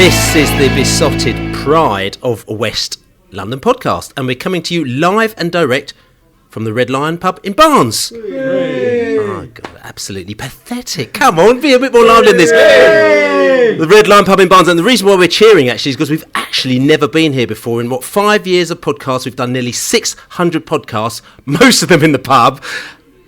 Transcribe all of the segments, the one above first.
This is the Beesotted Pride of West London podcast, and we're coming to you live and direct from the Red Lion pub in Barnes. Yay. Oh, God, absolutely pathetic. Come on, be a bit more loud than this. Yay. The Red Lion pub in Barnes, and the reason why we're cheering actually is because we've actually never been here before. In 5 years of podcasts, we've done nearly 600 podcasts, most of them in the pub.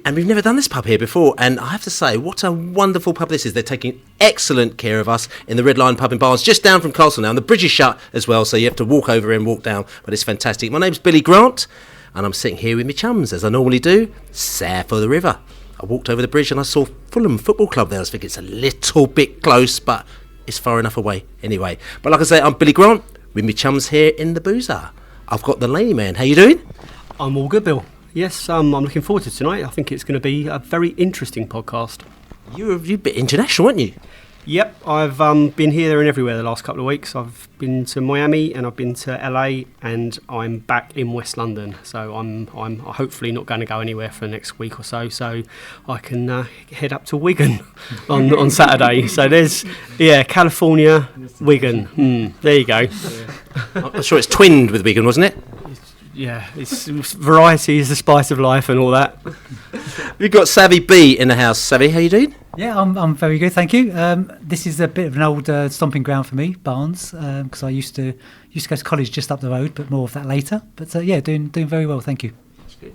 And we've never done this pub here before, and I have to say, what a wonderful pub this is. They're taking excellent care of us in the Red Lion pub in Barnes, just down from Castle now, and the bridge is shut as well, so you have to walk over and walk down, but it's fantastic. My name's Billy Grant, and I'm sitting here with my chums, as I normally do, south of the river. I walked over the bridge and I saw Fulham Football Club there. I was thinking it's a little bit close, but it's far enough away anyway. But like I say, I'm Billy Grant, with my chums here in the Boozer. I've got the Laney Man. How you doing? I'm all good, Bill. Yes, I'm looking forward to tonight. I think it's going to be a very interesting podcast. You're a bit international, weren't you? Yep, I've been here, there and everywhere the last couple of weeks. I've been to Miami and I've been to LA and I'm back in West London. So I'm hopefully not going to go anywhere for the next week or so I can head up to Wigan on Saturday. So there's, California, Wigan. There you go. I'm sure it's twinned with Wigan, wasn't it? Yeah, it's variety is the spice of life and all that. We've got Savvy B in the house. Savvy, how you doing? Yeah, I'm very good, thank you. This is a bit of an old stomping ground for me, Barnes, because I used to go to college just up the road, but more of that later. But doing very well, thank you.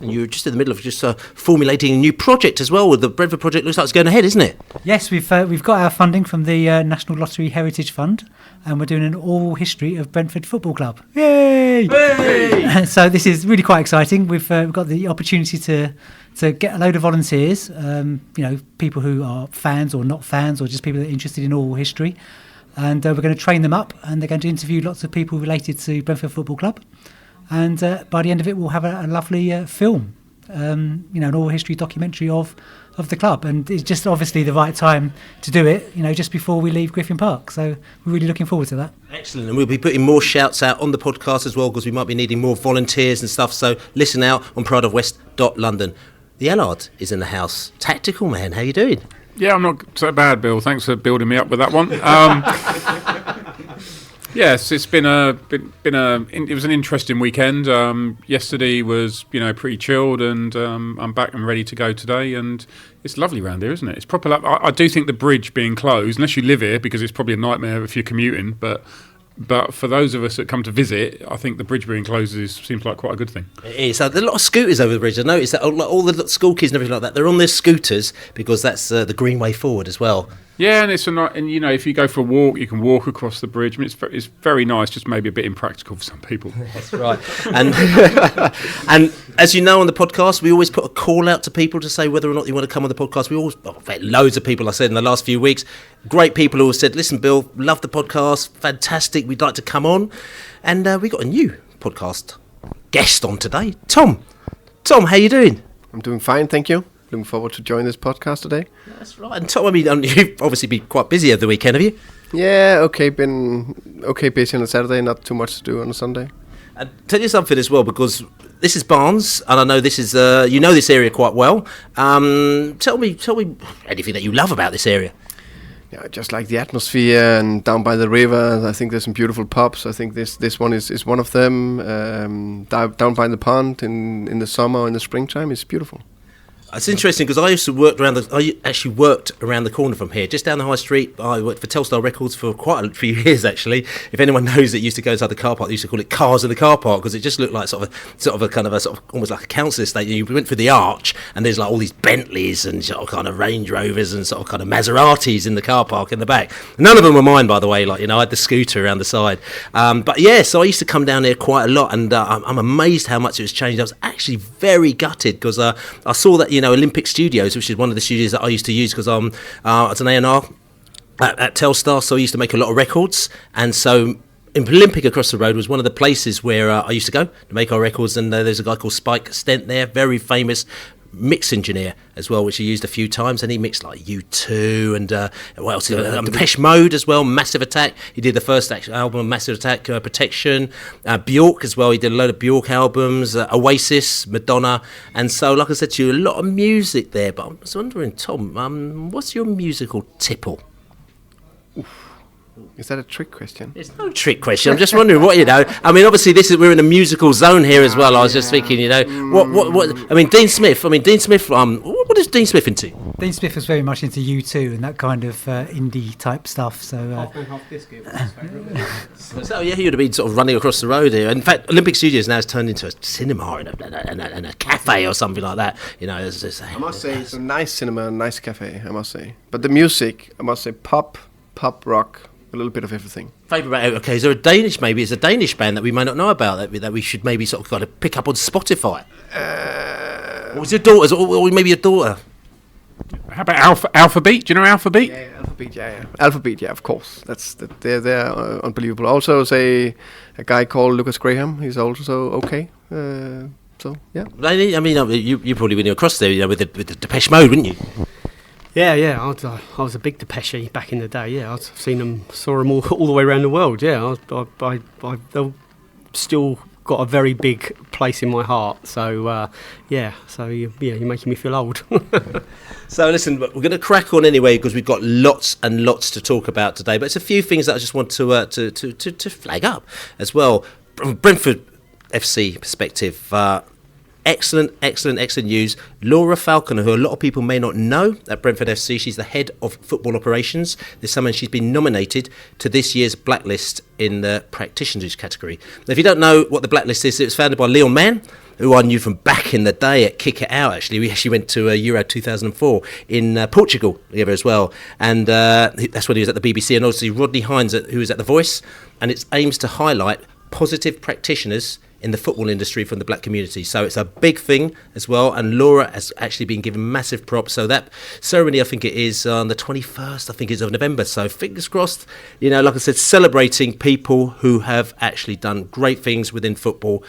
And you're just in the middle of just formulating a new project as well. With the Brentford project, looks like it's going ahead, isn't it? Yes, we've got our funding from the National Lottery Heritage Fund, and we're doing an oral history of Brentford Football Club. Yay! Hey! So this is really quite exciting. We've got the opportunity to get a load of volunteers, people who are fans or not fans, or just people that are interested in oral history, and we're going to train them up, and they're going to interview lots of people related to Brentford Football Club. And by the end of it, we'll have a lovely film, an oral history documentary of the club. And it's just obviously the right time to do it, just before we leave Griffin Park. So we're really looking forward to that. Excellent. And we'll be putting more shouts out on the podcast as well, because we might be needing more volunteers and stuff. So listen out on prideofwest.london. The Allard is in the house. Tactical man, how you doing? Yeah, I'm not so bad, Bill. Thanks for building me up with that one. Yes, it's it was an interesting weekend. Yesterday was, pretty chilled, and I'm back and ready to go today. And it's lovely around here, isn't it? It's proper. I do think the bridge being closed, unless you live here, because it's probably a nightmare if you're commuting. But for those of us that come to visit, I think the bridge being closed seems like quite a good thing. It is. There are a lot of scooters over the bridge. I noticed that all the school kids and everything like that, they're on their scooters because that's the green way forward as well. Yeah, and if you go for a walk, you can walk across the bridge. I mean, it's very nice, just maybe a bit impractical for some people. That's right. And and as you know on the podcast, we always put a call out to people to say whether or not you want to come on the podcast. We've had loads of people, I said, in the last few weeks. Great people who have said, listen, Bill, love the podcast, fantastic, we'd like to come on. And we got a new podcast guest on today, Tom. Tom, how you doing? I'm doing fine, thank you. Looking forward to join this podcast today. That's right. And Tom, you've obviously been quite busy over the weekend, have you? Yeah, been busy on a Saturday, not too much to do on a Sunday. And tell you something as well, because this is Barnes, and I know this is this area quite well. Tell me anything that you love about this area. Yeah, I just like the atmosphere, and down by the river, I think there's some beautiful pubs. I think this one is one of them. Down by the pond in the summer or in the springtime, it's beautiful. It's interesting because I actually worked around the corner from here, just down the high street. I worked for Telstar Records for quite a few years, actually. If anyone knows it, used to go inside the car park. They used to call it Cars in the Car Park because it just looked like sort of almost like a council estate. You went through the arch and there's like all these Bentleys and sort of kind of Range Rovers and sort of kind of Maseratis in the car park in the back. None of them were mine, by the way. I had the scooter around the side. So I used to come down here quite a lot, and I'm amazed how much it was changed. I was actually very gutted because I saw that Olympic Studios, which is one of the studios that I used to use because I'm as an A&R at Telstar, so I used to make a lot of records, and so Olympic across the road was one of the places where I used to go to make our records, and there's a guy called Spike Stent there, very famous mix engineer as well, which he used a few times, and he mixed like U2 and what else? Depeche Mode as well, Massive Attack. He did the first album, Massive Attack, Protection, Bjork as well. He did a load of Bjork albums, Oasis, Madonna, and so, like I said to you, a lot of music there. But I was wondering, Tom, what's your musical tipple? Is that a trick question? It's no trick question. I'm just wondering what, I mean, obviously we're in a musical zone here as well. I was just thinking, what I mean, Dean Smith, what is Dean Smith into? Dean Smith was very much into U2 and that kind of indie type stuff. So Half and half biscuit. So yeah, you'd have been sort of running across the road here. In fact, Olympic Studios now has turned into a cinema and a cafe or something like that. I must say it's a nice cinema, a nice cafe. I must say, but the music, I must say, pop, rock. A little bit of everything. Favourite? Okay, is there a Danish? Maybe it's a Danish band that we may not know about that we should maybe sort of kind of pick up on Spotify. Or is your daughter's, or maybe your daughter? How about Alphabet? Do you know Alphabet? Yeah, Alphabet, yeah, of course. They're unbelievable. Also, say a guy called Lucas Graham. He's also okay. So yeah. I mean, you probably went across there, with the Depeche Mode, wouldn't you? Yeah. I was a big Depeche back in the day. Yeah, I've saw them all the way around the world. Yeah, they've still got a very big place in my heart. So you're making me feel old. So listen, we're going to crack on anyway because we've got lots and lots to talk about today. But it's a few things that I just want to flag up as well from Brentford FC perspective. Excellent news. Laura Falconer, who a lot of people may not know at Brentford FC, she's the head of football operations. This summer she's been nominated to this year's Blacklist in the practitioners category. Now, if you don't know what the Blacklist is, it was founded by Leon Mann, who I knew from back in the day at Kick It Out, actually. We actually went to Euro 2004 in Portugal together as well. And that's when he was at the BBC. And obviously Rodney Hines, who was at The Voice. And it aims to highlight positive practitioners in the football industry from the black community. So it's a big thing as well, and Laura has actually been given massive props. So that ceremony, I think it is on the 21st, I think it's of November. So fingers crossed, like I said, celebrating people who have actually done great things within football,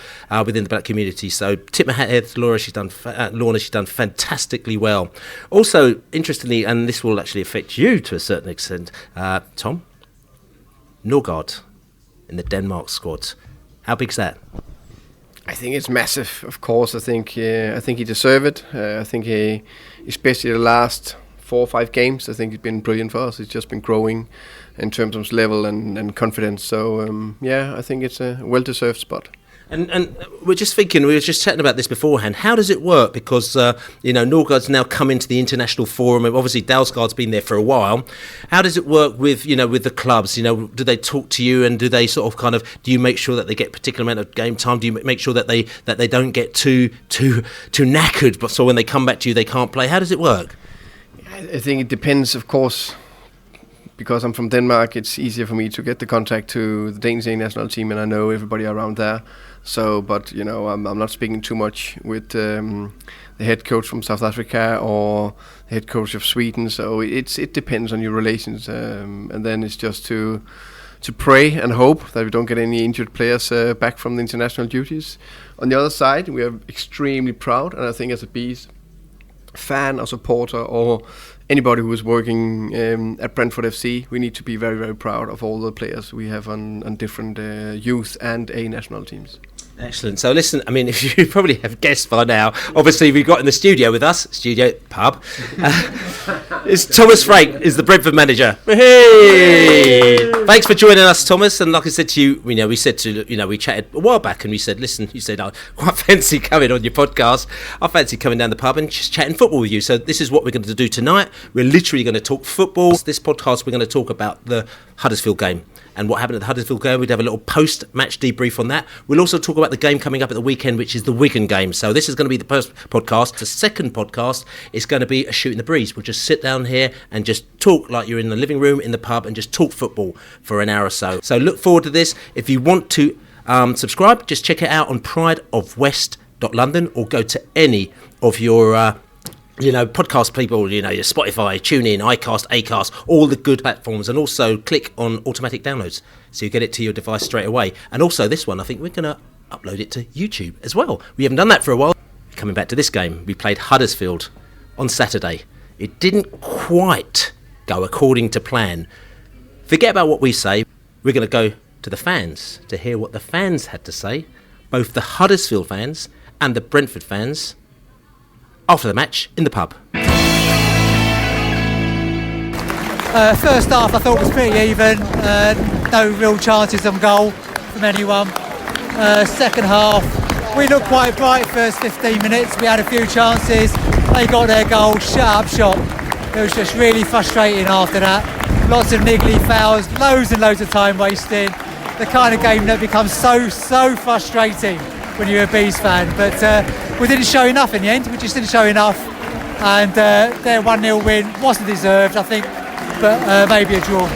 within the black community. So tip my hat to Laura, she's done fantastically well. Also, interestingly, and this will actually affect you to a certain extent, Tom, Norgard in the Denmark squad. How big's that? I think it's massive, of course. I think he deserves it. I think especially the last 4 or 5 games, I think it's been brilliant for us. It's just been growing in terms of level and confidence. So I think it's a well-deserved spot. And we're just thinking, we were just chatting about this beforehand. How does it work? Because, Norgard's now come into the international forum. Obviously, Dalsgaard's been there for a while. How does it work with the clubs? Do they talk to you, and do they sort of do you make sure that they get a particular amount of game time? Do you make sure that they don't get too knackered, but so when they come back to you, they can't play? How does it work? I think it depends, of course. Because I'm from Denmark, it's easier for me to get the contact to the Danish national team, and I know everybody around there. So, but I'm not speaking too much with the head coach from South Africa or the head coach of Sweden. So it depends on your relations, and then it's just to pray and hope that we don't get any injured players back from the international duties. On the other side, we are extremely proud, and I think as a Bees fan or supporter or anybody who is working at Brentford FC, we need to be very, very proud of all the players we have on different youth and A national teams. Excellent. So listen, I mean, if you probably have guessed by now, obviously we've got in the studio with us, pub, it's Thomas Frank, is the Brentford manager. Hey! Thanks for joining us, Thomas. And like I said to you, we chatted a while back, and we said, listen, you said, I quite fancy coming on your podcast. I fancy coming down the pub and just chatting football with you. So this is what we're going to do tonight. We're literally going to talk football. This podcast, we're going to talk about the Huddersfield game and what happened at the Huddersfield game. We'd have a little post-match debrief on that. We'll also talk about the game coming up at the weekend, which is the Wigan game. So this is going to be the first podcast. The second podcast is going to be a shoot in the breeze. We'll just sit down here and just talk like you're in the living room in the pub and just talk football for an hour or so. So look forward to this. If you want to subscribe, just check it out on prideofwest.london or go to any of your podcast people, your Spotify, TuneIn, iCast, Acast, all the good platforms, and also click on automatic downloads so you get it to your device straight away. And also this one, I think we're going to upload it to YouTube as well. We haven't done that for a while. Coming back to this game, we played Huddersfield on Saturday. It didn't quite go according to plan. Forget about what we say. We're going to go to the fans to hear what the fans had to say, both the Huddersfield fans and the Brentford fans, after the match in the pub. First half I thought was pretty even, no real chances on goal from anyone. Second half we looked quite bright first 15 minutes, we had a few chances, they got their goal, shut up shop. It was just really frustrating after that. Lots of niggly fouls, loads and loads of time wasting. The kind of game that becomes so frustrating when you're a Bees fan. But we didn't show enough in the end, we just didn't show enough. And their 1-0 win wasn't deserved, I think, but maybe a draw.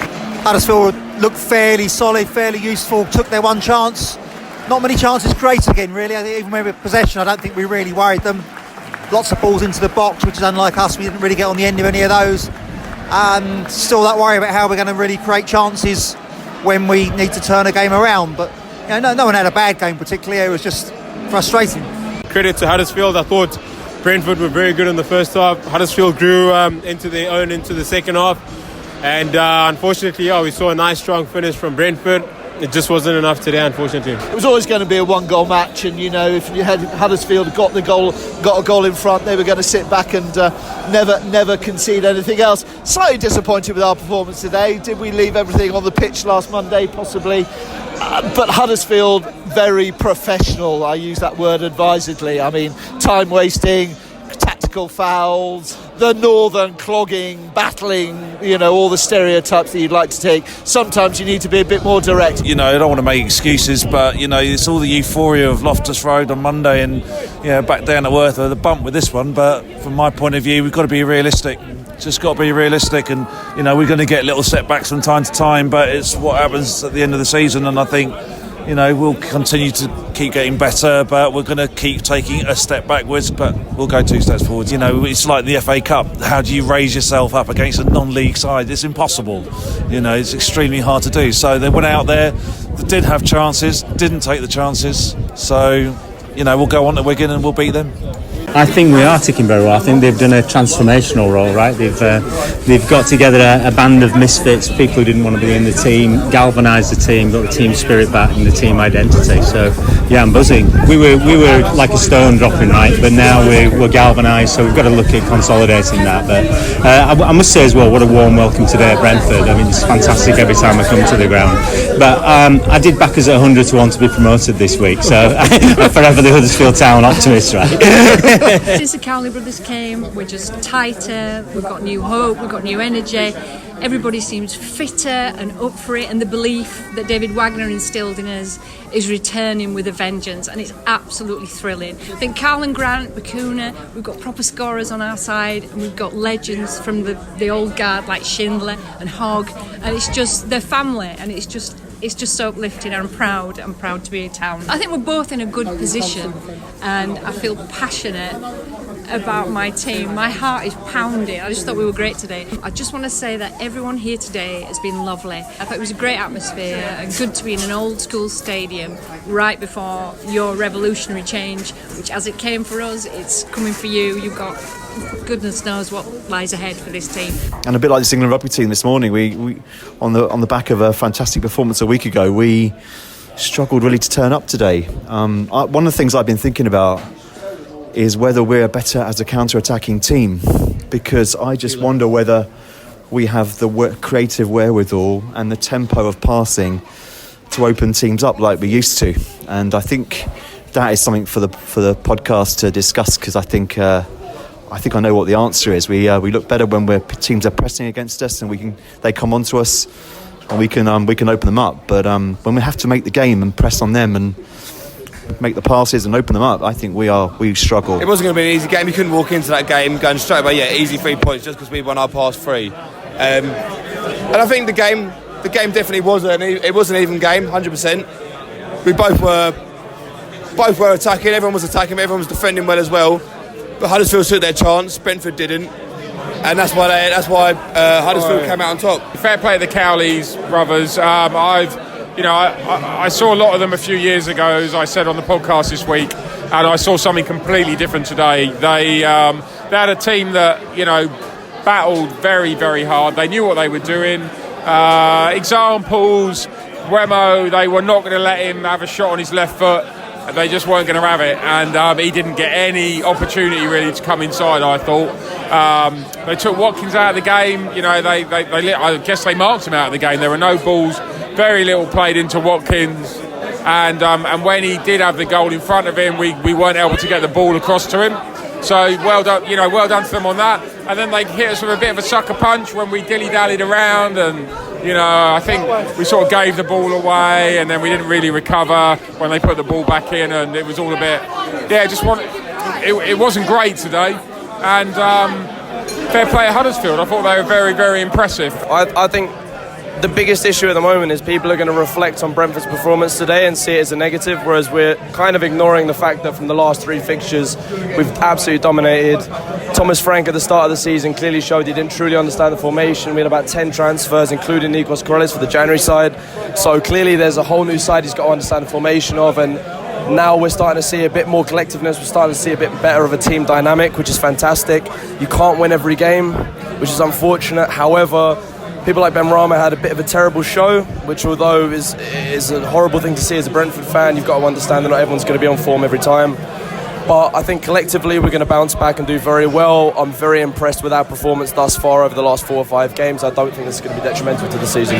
Huddersfield looked fairly solid, fairly useful, took their one chance. Not many chances created again, really. I think even with possession, I don't think we really worried them. Lots of balls into the box, which is unlike us. We didn't really get on the end of any of those. And still that worry about how we're going to really create chances when we need to turn a game around. But no one had a bad game particularly. It was just frustrating. Credit to Huddersfield. I thought Brentford were very good in the first half. Huddersfield grew into their own into the second half. And unfortunately, we saw a nice strong finish from Brentford. It just wasn't enough today, unfortunately. It was always going to be a one-goal match, and if you had Huddersfield got a goal in front, they were going to sit back and never concede anything else. Slightly disappointed with our performance today. Did we leave everything on the pitch last Monday? Possibly. But Huddersfield, very professional. I use that word advisedly. I mean, time wasting, tactical fouls, the northern clogging, battling, all the stereotypes that you'd like to take. Sometimes you need to be a bit more direct. I don't want to make excuses, but it's all the euphoria of Loftus Road on Monday, and back down to earth with a bump with this one. But from my point of view, we've got to be realistic. Just got to be realistic, and we're going to get little setbacks from time to time, but it's what happens at the end of the season. And I think we'll continue to keep getting better, but we're going to keep taking a step backwards, but we'll go 2 steps forwards. It's like the FA Cup. How do you raise yourself up against a non-league side? It's impossible. It's extremely hard to do. So they went out there, they did have chances, didn't take the chances. So, we'll go on to Wigan and we'll beat them. I think we are ticking very well. I think they've done a transformational role, right? They've got together a band of misfits, people who didn't want to be in the team, galvanised the team, got the team spirit back and the team identity. So yeah, I'm buzzing. We were like a stone dropping, right? But now we're galvanised, so we've got to look at consolidating that. But I must say as well, what a warm welcome today at Brentford. I mean, it's fantastic every time I come to the ground. But I did back us at 100 to 1 to be promoted this week, so I'm forever the Huddersfield Town optimist, right? Since the Cowley brothers came, we're just tighter, we've got new hope, we've got new energy. Everybody seems fitter and up for it, and the belief that David Wagner instilled in us is returning with a vengeance, and it's absolutely thrilling. I think Carl and Grant, Bakuna, we've got proper scorers on our side, and we've got legends from the old guard like Schindler and Hogg, and it's just their family, and it's just so uplifting. I'm proud to be in town. I think we're both in a good position, and I feel passionate about my team. My heart is pounding. I just thought we were great today. I just want to say that everyone here today has been lovely. I thought it was a great atmosphere and good to be in an old school stadium right before your revolutionary change, which as it came for us, it's coming for you. You've got goodness knows what lies ahead for this team. And a bit like this England rugby team this morning, we on the back of a fantastic performance a week ago, we struggled really to turn up today. One of the things I've been thinking about is whether we're better as a counter-attacking team, because I just wonder whether we have the creative wherewithal and the tempo of passing to open teams up like we used to. And I think that is something for the podcast to discuss, because I think I know what the answer is. We look better when teams are pressing against us and they come onto us and we can open them up. But when we have to make the game and press on them and make the passes and open them up, I think we struggle. It wasn't going to be an easy game. You couldn't walk into that game going straight away, easy 3 points just because we won our past 3. And I think the game definitely was an even game, 100%. We both were attacking. Everyone was attacking. Everyone was defending well as well. But Huddersfield took their chance. Brentford didn't, and that's why Huddersfield came out on top. Fair play to the Cowleys brothers. I saw a lot of them a few years ago, as I said on the podcast this week, and I saw something completely different today. They had a team that battled very, very hard. They knew what they were doing. Examples, Remo, they were not going to let him have a shot on his left foot they just weren't going to have it, and he didn't get any opportunity really to come inside. I thought they took Watkins out of the game. I guess they marked him out of the game. There were no balls, very little played into Watkins, and when he did have the goal in front of him, we weren't able to get the ball across to him. So well done, well done to them on that. And then they hit us with a bit of a sucker punch when we dilly-dallied around, and I think we sort of gave the ball away, and then we didn't really recover when they put the ball back in, and it was all a bit, it wasn't great today. And fair play at Huddersfield. I thought they were very, very impressive. I think the biggest issue at the moment is people are going to reflect on Brentford's performance today and see it as a negative, whereas we're kind of ignoring the fact that from the last 3 fixtures we've absolutely dominated. Thomas Frank at the start of the season clearly showed he didn't truly understand the formation. We had about 10 transfers, including Nikos Corellis for the January side, so clearly there's a whole new side he's got to understand the formation of, and now we're starting to see a bit more collectiveness. We're starting to see a bit better of a team dynamic, which is fantastic. You can't win every game, which is unfortunate. However, people like Ben Rama had a bit of a terrible show, which although is a horrible thing to see as a Brentford fan, you've got to understand that not everyone's going to be on form every time. But I think collectively we're going to bounce back and do very well. I'm very impressed with our performance thus far over the last 4 or 5 games. I don't think this is going to be detrimental to the season.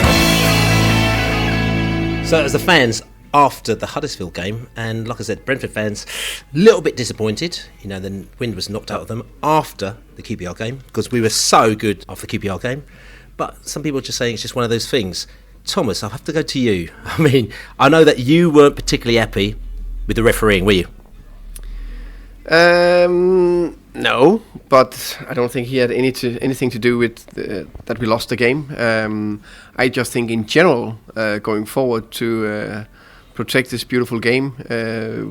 So as the fans after the Huddersfield game, and like I said, Brentford fans a little bit disappointed. The wind was knocked out of them after the QPR game because we were so good after the QPR game. But some people are just saying it's just one of those things. Thomas, I'll have to go to you. I mean, I know that you weren't particularly happy with the refereeing, were you? No, but I don't think he had anything to do with that we lost the game. I just think in general, going forward to protect this beautiful game,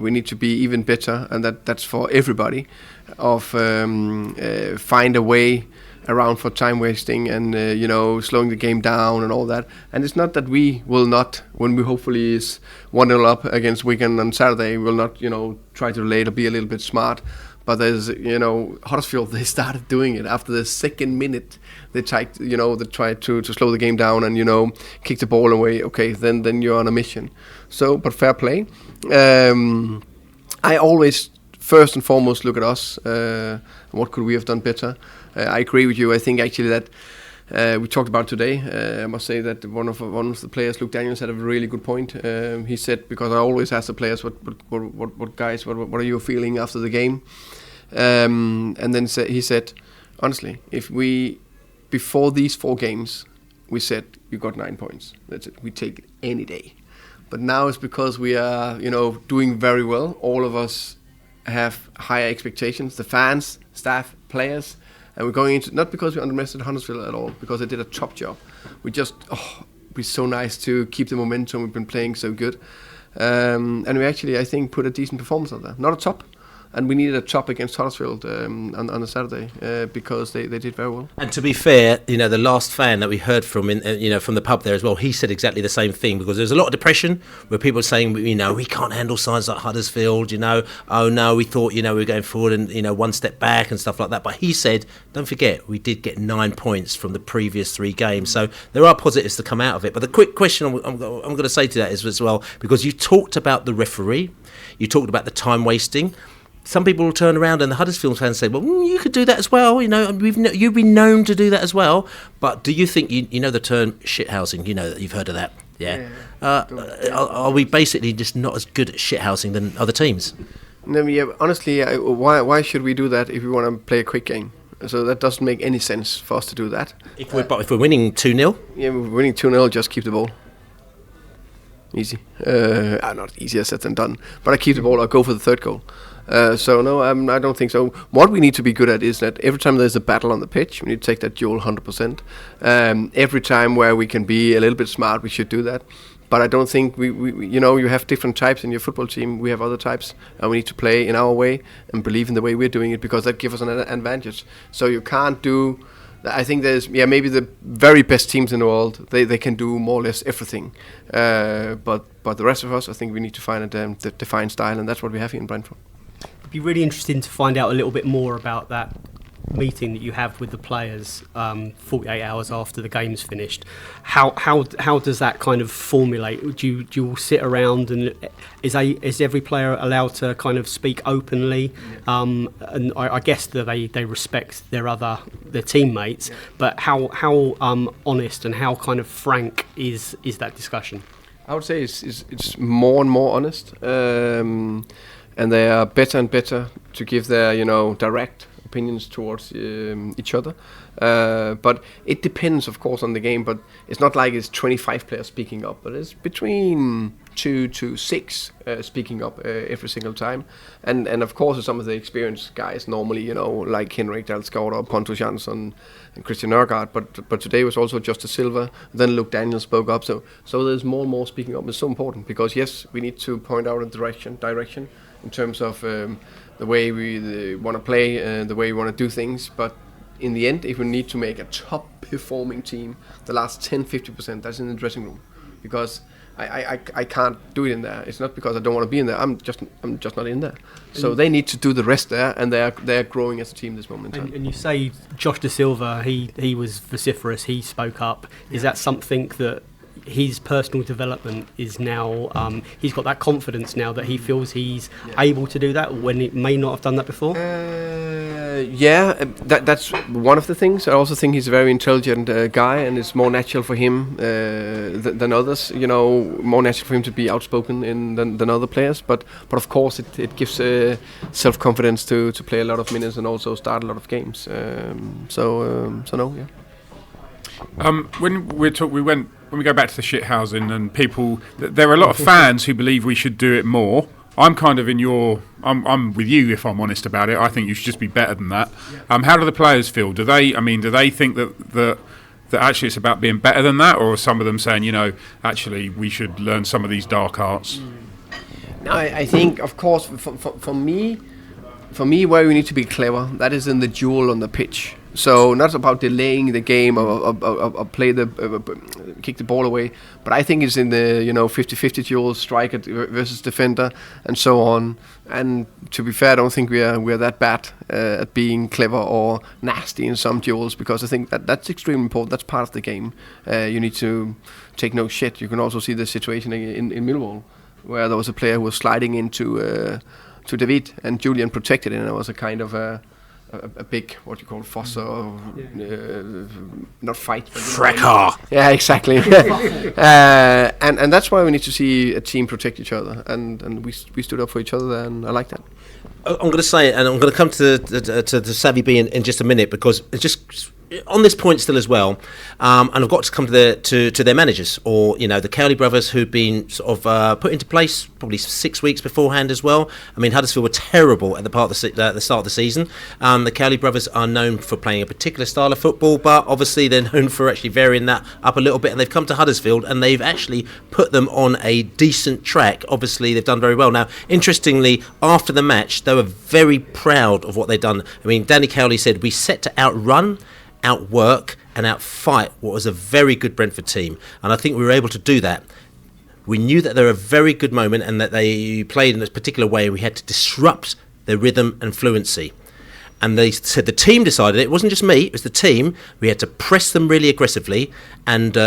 we need to be even better, and that's for everybody, of find a way around for time wasting and slowing the game down and all that. And it's not that we will not, when we hopefully is 1-0 up against Wigan on Saturday, we will not try to later be a little bit smart. But there's Huddersfield, they started doing it after the second minute. They tried to slow the game down and kick the ball away. Okay, then you're on a mission. So, but fair play. I always first and foremost look at us. What could we have done better? I agree with you. I think actually that we talked about today. I must say that one of the players, Luke Daniels, had a really good point. He said, because I always ask the players, what guys, what are you feeling after the game? And then he said, honestly, if we before these 4 games, we said you got 9 points. That's it. We take it any day. But now it's because we are doing very well. All of us have higher expectations. The fans, staff, players. And we're going into, not because we underestimated Huddersfield at all, because they did a top job. We just, it'd be so nice to keep the momentum. We've been playing so good. And we actually, I think, put a decent performance out there. Not a top. And we needed a top against Huddersfield on a Saturday because they did very well. And to be fair, the last fan that we heard from, from the pub there as well, he said exactly the same thing, because there's a lot of depression where people are saying, we can't handle sides like Huddersfield, oh no, we thought, we were going forward and, one step back and stuff like that. But he said, don't forget, we did get 9 points from the previous 3 games. So there are positives to come out of it. But the quick question I'm going to say to that is as well, because you talked about the referee, you talked about the time wasting. Some people will turn around and the Huddersfield fans say, well, you could do that as well. You've been known to do that as well. But do you think, you know the term shithousing, that you've heard of that? Yeah. Are we basically just not as good at shithousing than other teams? No, honestly, why should we do that if we want to play a quick game? So that doesn't make any sense for us to do that. If we're winning 2-0? Yeah, we're winning 2-0, just keep the ball. Easy. Not easier said than done. But I keep the ball, I'll go for the third goal. So no, I don't think so. What we need to be good at is that every time there's a battle on the pitch, we need to take that duel 100%. Every time where we can be a little bit smart, we should do that. But I don't think we you have different types in your football team. We have other types, and we need to play in our way and believe in the way we're doing it, because that gives us an advantage. So you can't do. I think there's maybe the very best teams in the world. They can do more or less everything. But the rest of us, I think we need to find a defined style, and that's what we have here in Brentford. It'd be really interesting to find out a little bit more about that meeting that you have with the players 48 hours after the game's finished, how does that kind of formulate? Do you all sit around and is every player allowed to kind of speak openly? And I guess that they respect their teammates, but how honest and how kind of frank is that discussion? I would say it's more and more honest, and they are better and better to give their direct opinions towards each other. But it depends, of course, on the game. But it's not like it's 25 players speaking up, but it's between 2 to 6 speaking up every single time. And of course, some of the experienced guys normally, like Henrik Dalsgaard, Pontus Jansson, and Christian Nørgaard. But today was also Justice Silva. Then Luke Daniel spoke up. So there's more and more speaking up. It's so important because yes, we need to point out a direction in terms of the way we want to play, the way we want to do things. But in the end, if we need to make a top performing team, the last 10-50%, that's in the dressing room, because I can't do it in there. It's not because I don't want to be in there. I'm just not in there. So they need to do the rest there, and they're growing as a team this moment in time. And you say Josh De Silva, he was vociferous. He spoke up. Is that something that his personal development is now? He's got that confidence now that he feels he's able to do that when it may not have done that before. That's one of the things. I also think he's a very intelligent guy, and it's more natural for him than others. More natural for him to be outspoken than other players. But of course, it gives self-confidence to play a lot of minutes and also start a lot of games. When we go back to the shithousing and people, there are a lot of fans who believe we should do it more. I'm kind of I'm with you, if I'm honest about it. I think you should just be better than that. How do the players feel? Do they think that actually it's about being better than that, or are some of them saying, actually we should learn some of these dark arts? No, I think, of course, for me, where we need to be clever, that is in the duel on the pitch. So not about delaying the game or play kick the ball away, but I think it's in the 50-50 duel, striker versus defender, and so on. And to be fair, I don't think we are that bad at being clever or nasty in some duels, because I think that's extremely important. That's part of the game. You need to take no shit. You can also see the situation in Millwall, where there was a player who was sliding into to David, and Julian protected it, and it was a kind of a big, what you call, fuss or not fight, but fracas. Yeah, exactly. And that's why we need to see a team protect each other, and we stood up for each other there, and I like that. I'm going to say it, and I'm going to come to the Savvy B in just a minute, because it's just on this point still as well, and I've got to come to their managers, or the Cowley brothers, who've been sort of put into place probably 6 weeks beforehand as well. I mean, Huddersfield were terrible at the start of the season. The Cowley brothers are known for playing a particular style of football, but obviously they're known for actually varying that up a little bit, and they've come to Huddersfield and they've actually put them on a decent track. Obviously they've done very well. Now, interestingly, after the match, they were very proud of what they've done. I mean, Danny Cowley said, "We set to outrun, outwork and outfight what was a very good Brentford team, and I think we were able to do that. We knew that they were a very good moment and that they played in a particular way. We had to disrupt their rhythm and fluency." And they said the team decided, it wasn't just me, it was the team. We had to press them really aggressively, and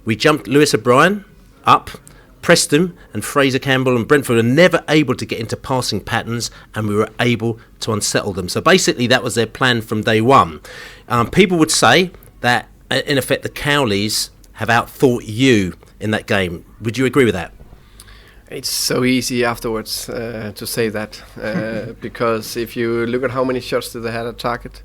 we jumped Lewis O'Brien up, pressed them, and Fraser Campbell and Brentford were never able to get into passing patterns, and we were able to unsettle them. So basically that was their plan from day one. People would say that, in effect, the Cowleys have outthought you in that game. Would you agree with that? It's so easy afterwards to say that, because if you look at how many shots did they had at target,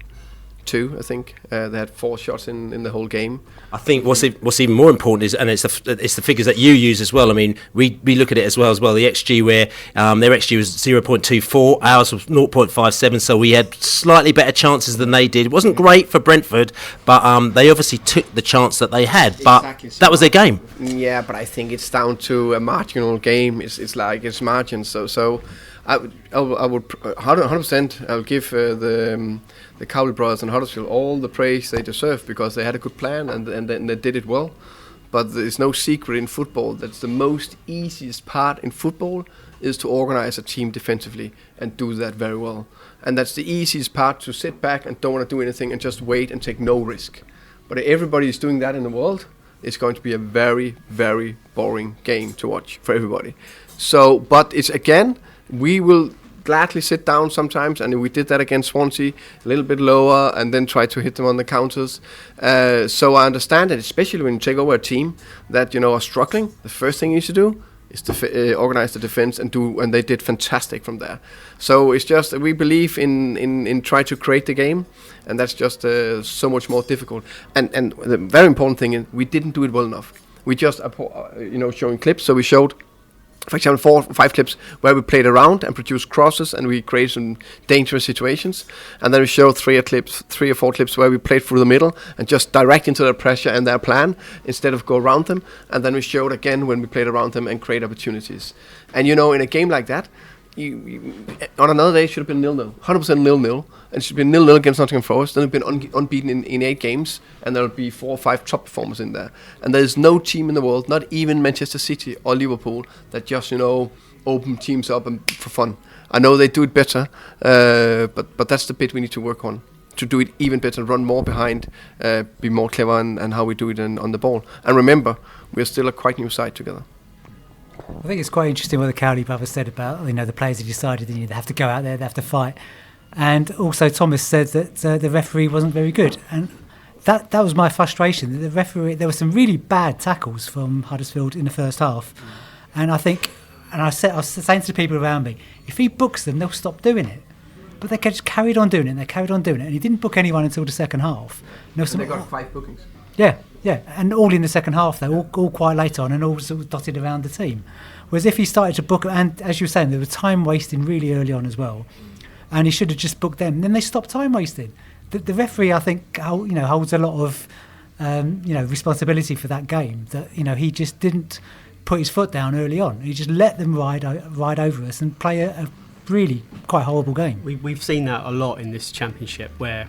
2, I think. They had 4 shots in the whole game. I think what's even more important is, and it's the figures that you use as well. I mean, we look at it as well. The XG, where their XG was 0.24, ours was 0.57, so we had slightly better chances than they did. It wasn't great for Brentford, but they obviously took the chance that they had. But exactly. That was their game. Yeah, but I think it's down to a marginal game. It's margins. So I would 100%. I'll give the Cowley brothers and Huddersfield all the praise they deserve, because they had a good plan and they did it well. But there's no secret in football. That's the most easiest part in football is to organize a team defensively and do that very well. And that's the easiest part, to sit back and don't want to do anything and just wait and take no risk. But if everybody is doing that in the world, it's going to be a very, very boring game to watch for everybody. So, but it's again, we will gladly sit down sometimes, and we did that against Swansea, a little bit lower, and then try to hit them on the counters. So I understand that, especially when you take over a team that are struggling, the first thing you should do is to organize the defense and they did fantastic from there. So it's just we believe in try to create the game, and that's just so much more difficult. And the very important thing is we didn't do it well enough. We just showing clips, so we showed, for example, 4 or 5 clips where we played around and produced crosses and we created some dangerous situations. And then we showed 3 or 4 clips where we played through the middle and just direct into their pressure and their plan instead of go around them. And then we showed again when we played around them and create opportunities. And in a game like that, you on another day it should have been 0-0, 100% 0-0, and it should be 0-0 against Nottingham Forest. Then we've been unbeaten in 8 games, and there'll be 4 or 5 top performers in there. And there's no team in the world, not even Manchester City or Liverpool, that just open teams up and for fun. I know they do it better, but that's the bit we need to work on, to do it even better, run more behind, be more clever and how we do it on the ball. And remember, we're still a quite new side together. I think it's quite interesting what the Cowley brothers said about the players have decided they have to go out there, they have to fight, and also Thomas said that the referee wasn't very good, and that was my frustration. The referee, there were some really bad tackles from Huddersfield in the first half, and I was saying to the people around me, if he books them, they'll stop doing it. But they just carried on doing it, and he didn't book anyone until the second half. They got 5 bookings. Yeah, and all in the second half, though, all quite late on, and all sort of dotted around the team. Whereas if he started to book, and as you were saying, there was time wasting really early on as well, and he should have just booked them. Then they stopped time wasting. The referee, I think, holds a lot of responsibility for that game. That he just didn't put his foot down early on. He just let them ride over us and play a really quite horrible game. We've seen that a lot in this championship, where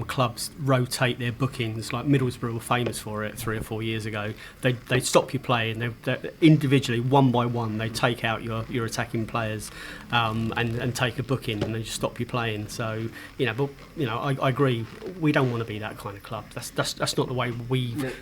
clubs rotate their bookings. Like Middlesbrough were famous for it 3 or 4 years ago. They'd stop you playing. They individually, one by one, they take out your attacking players and take a booking, and they just stop you playing. So I agree. We don't want to be that kind of club. That's not the way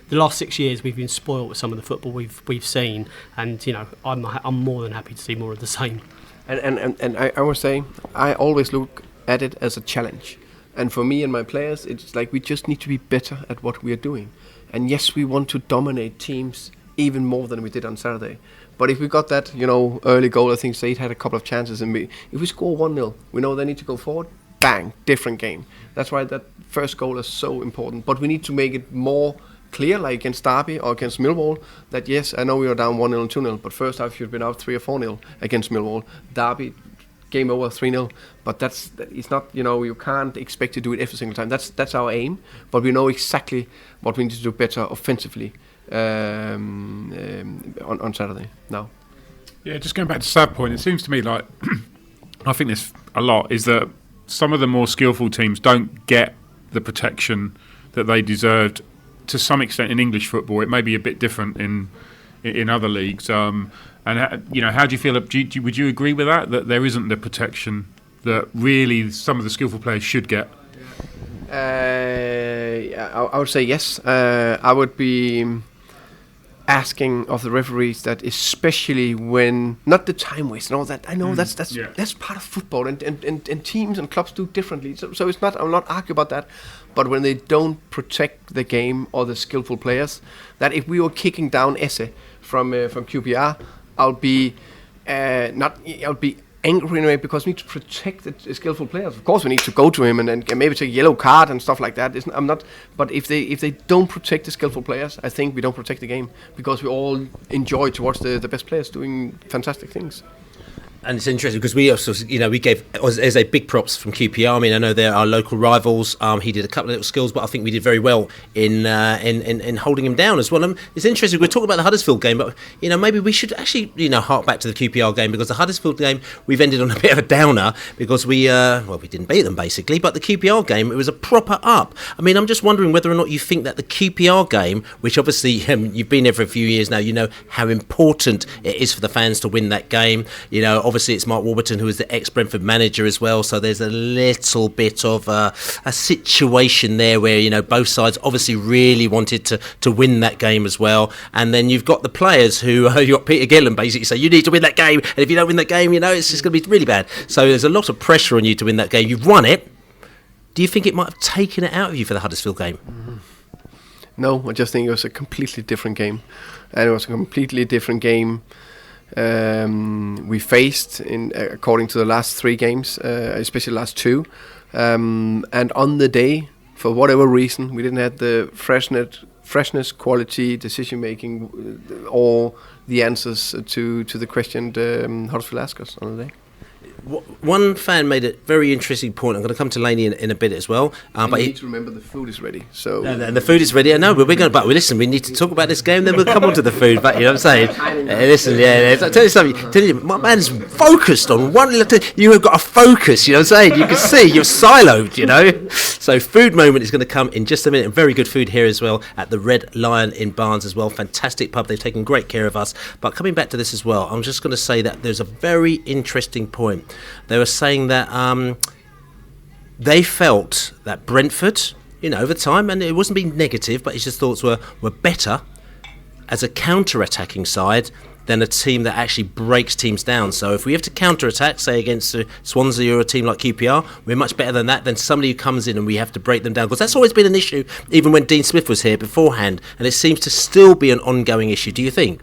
the last 6 years we've been spoiled with some of the football we've seen, and I'm more than happy to see more of the same. And I was saying, I always look at it as a challenge. And for me and my players, it's like we just need to be better at what we are doing. And yes, we want to dominate teams even more than we did on Saturday. But if we got that, early goal, I think Said had a couple of chances. And if we score 1-0, we know they need to go forward. Bang, different game. That's why that first goal is so important. But we need to make it more clear, like against Derby or against Millwall, that yes, I know we are down 1-0 and 2-0, but first half you've been out 3 or 4-0 against Millwall. Derby, game over 3-0, but it's not, you can't expect to do it every single time. That's our aim, but we know exactly what we need to do better offensively on Saturday now. Yeah, just going back to Sad's point, it seems to me like I think this a lot is that some of the more skillful teams don't get the protection that they deserved to some extent in English football. It may be a bit different in other leagues. And how do you feel? Would you agree with that there isn't the protection that really some of the skillful players should get? I would say yes. I would be asking of the referees that, especially when not the time waste and all that. I know that's part of football, and teams and clubs do differently. So it's not. I'm not arguing about that. But when they don't protect the game or the skillful players, that if we were kicking down Esse from QPR, I'll be angry in a way, because we need to protect the skillful players. Of course, we need to go to him and maybe take a yellow card and stuff like that. I'm not. But if they don't protect the skillful players, I think we don't protect the game, because we all enjoy to watch the best players doing fantastic things. And it's interesting because we also, we gave as a big props from QPR. I mean, I know they're our local rivals. He did a couple of little skills, but I think we did very well in holding him down as well. It's interesting. We're talking about the Huddersfield game, but maybe we should actually hark back to the QPR game, because the Huddersfield game we've ended on a bit of a downer because we didn't beat them basically. But the QPR game, it was a proper up. I mean, I'm just wondering whether or not you think that the QPR game, which obviously you've been there for a few years now, you know how important it is for the fans to win that game. Obviously it's Mark Warburton, who is the ex-Brentford manager as well, so there's a little bit of a situation there where both sides obviously really wanted to win that game as well. And then you've got the players who you've got Peter Gillen basically say you need to win that game, and if you don't win that game, it's just going to be really bad. So there's a lot of pressure on you to win that game. You've won it. Do you think it might have taken it out of you for the Huddersfield game? No, I just think it was a completely different game, and it was a completely different game we faced according to the last 3 games, especially the last 2, and on the day, for whatever reason, we didn't have the freshness, quality, decision making, or the answers to the question Huddersfield asked us on the day. One fan made a very interesting point. I'm going to come to Laney in a bit as well. But you need to remember the food is ready. So and the food is ready. I know, but we're going. But listen, we need to talk about this game. Then we'll come on to the food. But you know what I'm saying? Listen, I'll tell you something. My man's focused on one little. You have got a focus. You know what I'm saying? You can see you're siloed. So food moment is going to come in just a minute. And very good food here as well at the Red Lion in Barnes as well. Fantastic pub. They've taken great care of us. But coming back to this as well, I'm just going to say that there's a very interesting point. They were saying that they felt that Brentford, over time, and it wasn't being negative, but his just thoughts were better as a counter-attacking side than a team that actually breaks teams down. So if we have to counter-attack, say against Swansea or a team like QPR, we're much better than that, than somebody who comes in and we have to break them down. Because that's always been an issue, even when Dean Smith was here beforehand, and it seems to still be an ongoing issue. Do you think?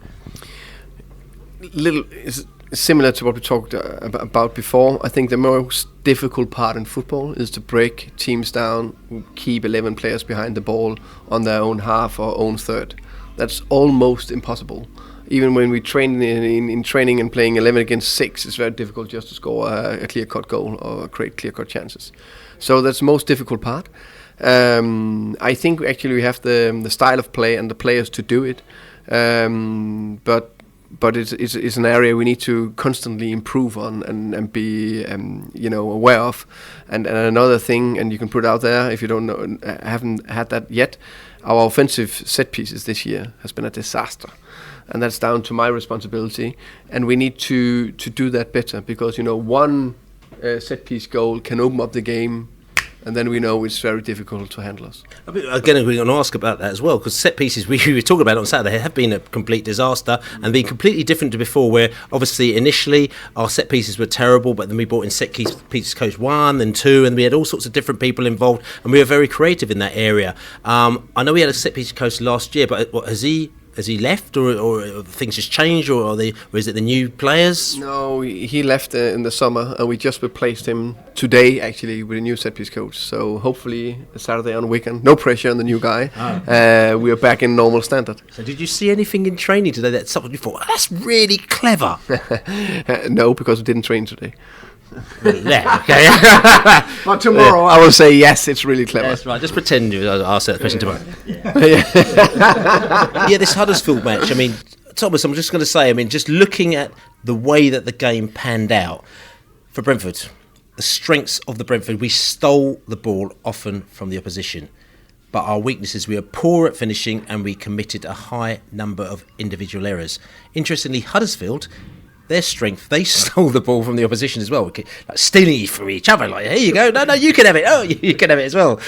Similar to what we talked about before, I think the most difficult part in football is to break teams down, keep 11 players behind the ball on their own half or own third. That's almost impossible. Even when we train in training and playing 11 against 6, it's very difficult just to score a clear-cut goal or create clear-cut chances. So that's the most difficult part. I think actually we have the style of play and the players to do it, but it's an area we need to constantly improve on and be aware of. And another thing, and you can put it out there if you don't know, haven't had that yet, our offensive set pieces this year has been a disaster, and that's down to my responsibility. And we need to do that better, because one set piece goal can open up the game. And then we know it's very difficult to handle us. Again, we're going to ask about that as well, because set pieces, we were talking about on Saturday, have been a complete disaster and been completely different to before, where obviously initially our set pieces were terrible, but then we brought in set pieces coach 1 and 2, and we had all sorts of different people involved, and we were very creative in that area. I know we had a set piece coach last year, but has he left, or things just changed, or is it the new players? No, he left in the summer, and we just replaced him today, actually, with a new set-piece coach. So hopefully Saturday on Wigan, no pressure on the new guy. We are back in normal standard. So did you see anything in training today that something you thought, that's really clever? No, because we didn't train today. Yeah, okay. But tomorrow I will say yes, it's really clever. That's right. Just pretend I'll ask that question tomorrow. This Huddersfield match. I mean, Thomas, I'm just going to say. I mean, just looking at the way that the game panned out for Brentford, the strengths of the Brentford, we stole the ball often from the opposition. But our weaknesses, we are poor at finishing, and we committed a high number of individual errors. Interestingly, Huddersfield, their strength, they stole the ball from the opposition as well, like stealing it from each other. Like, here you go, no, you can have it. Oh, you can have it as well,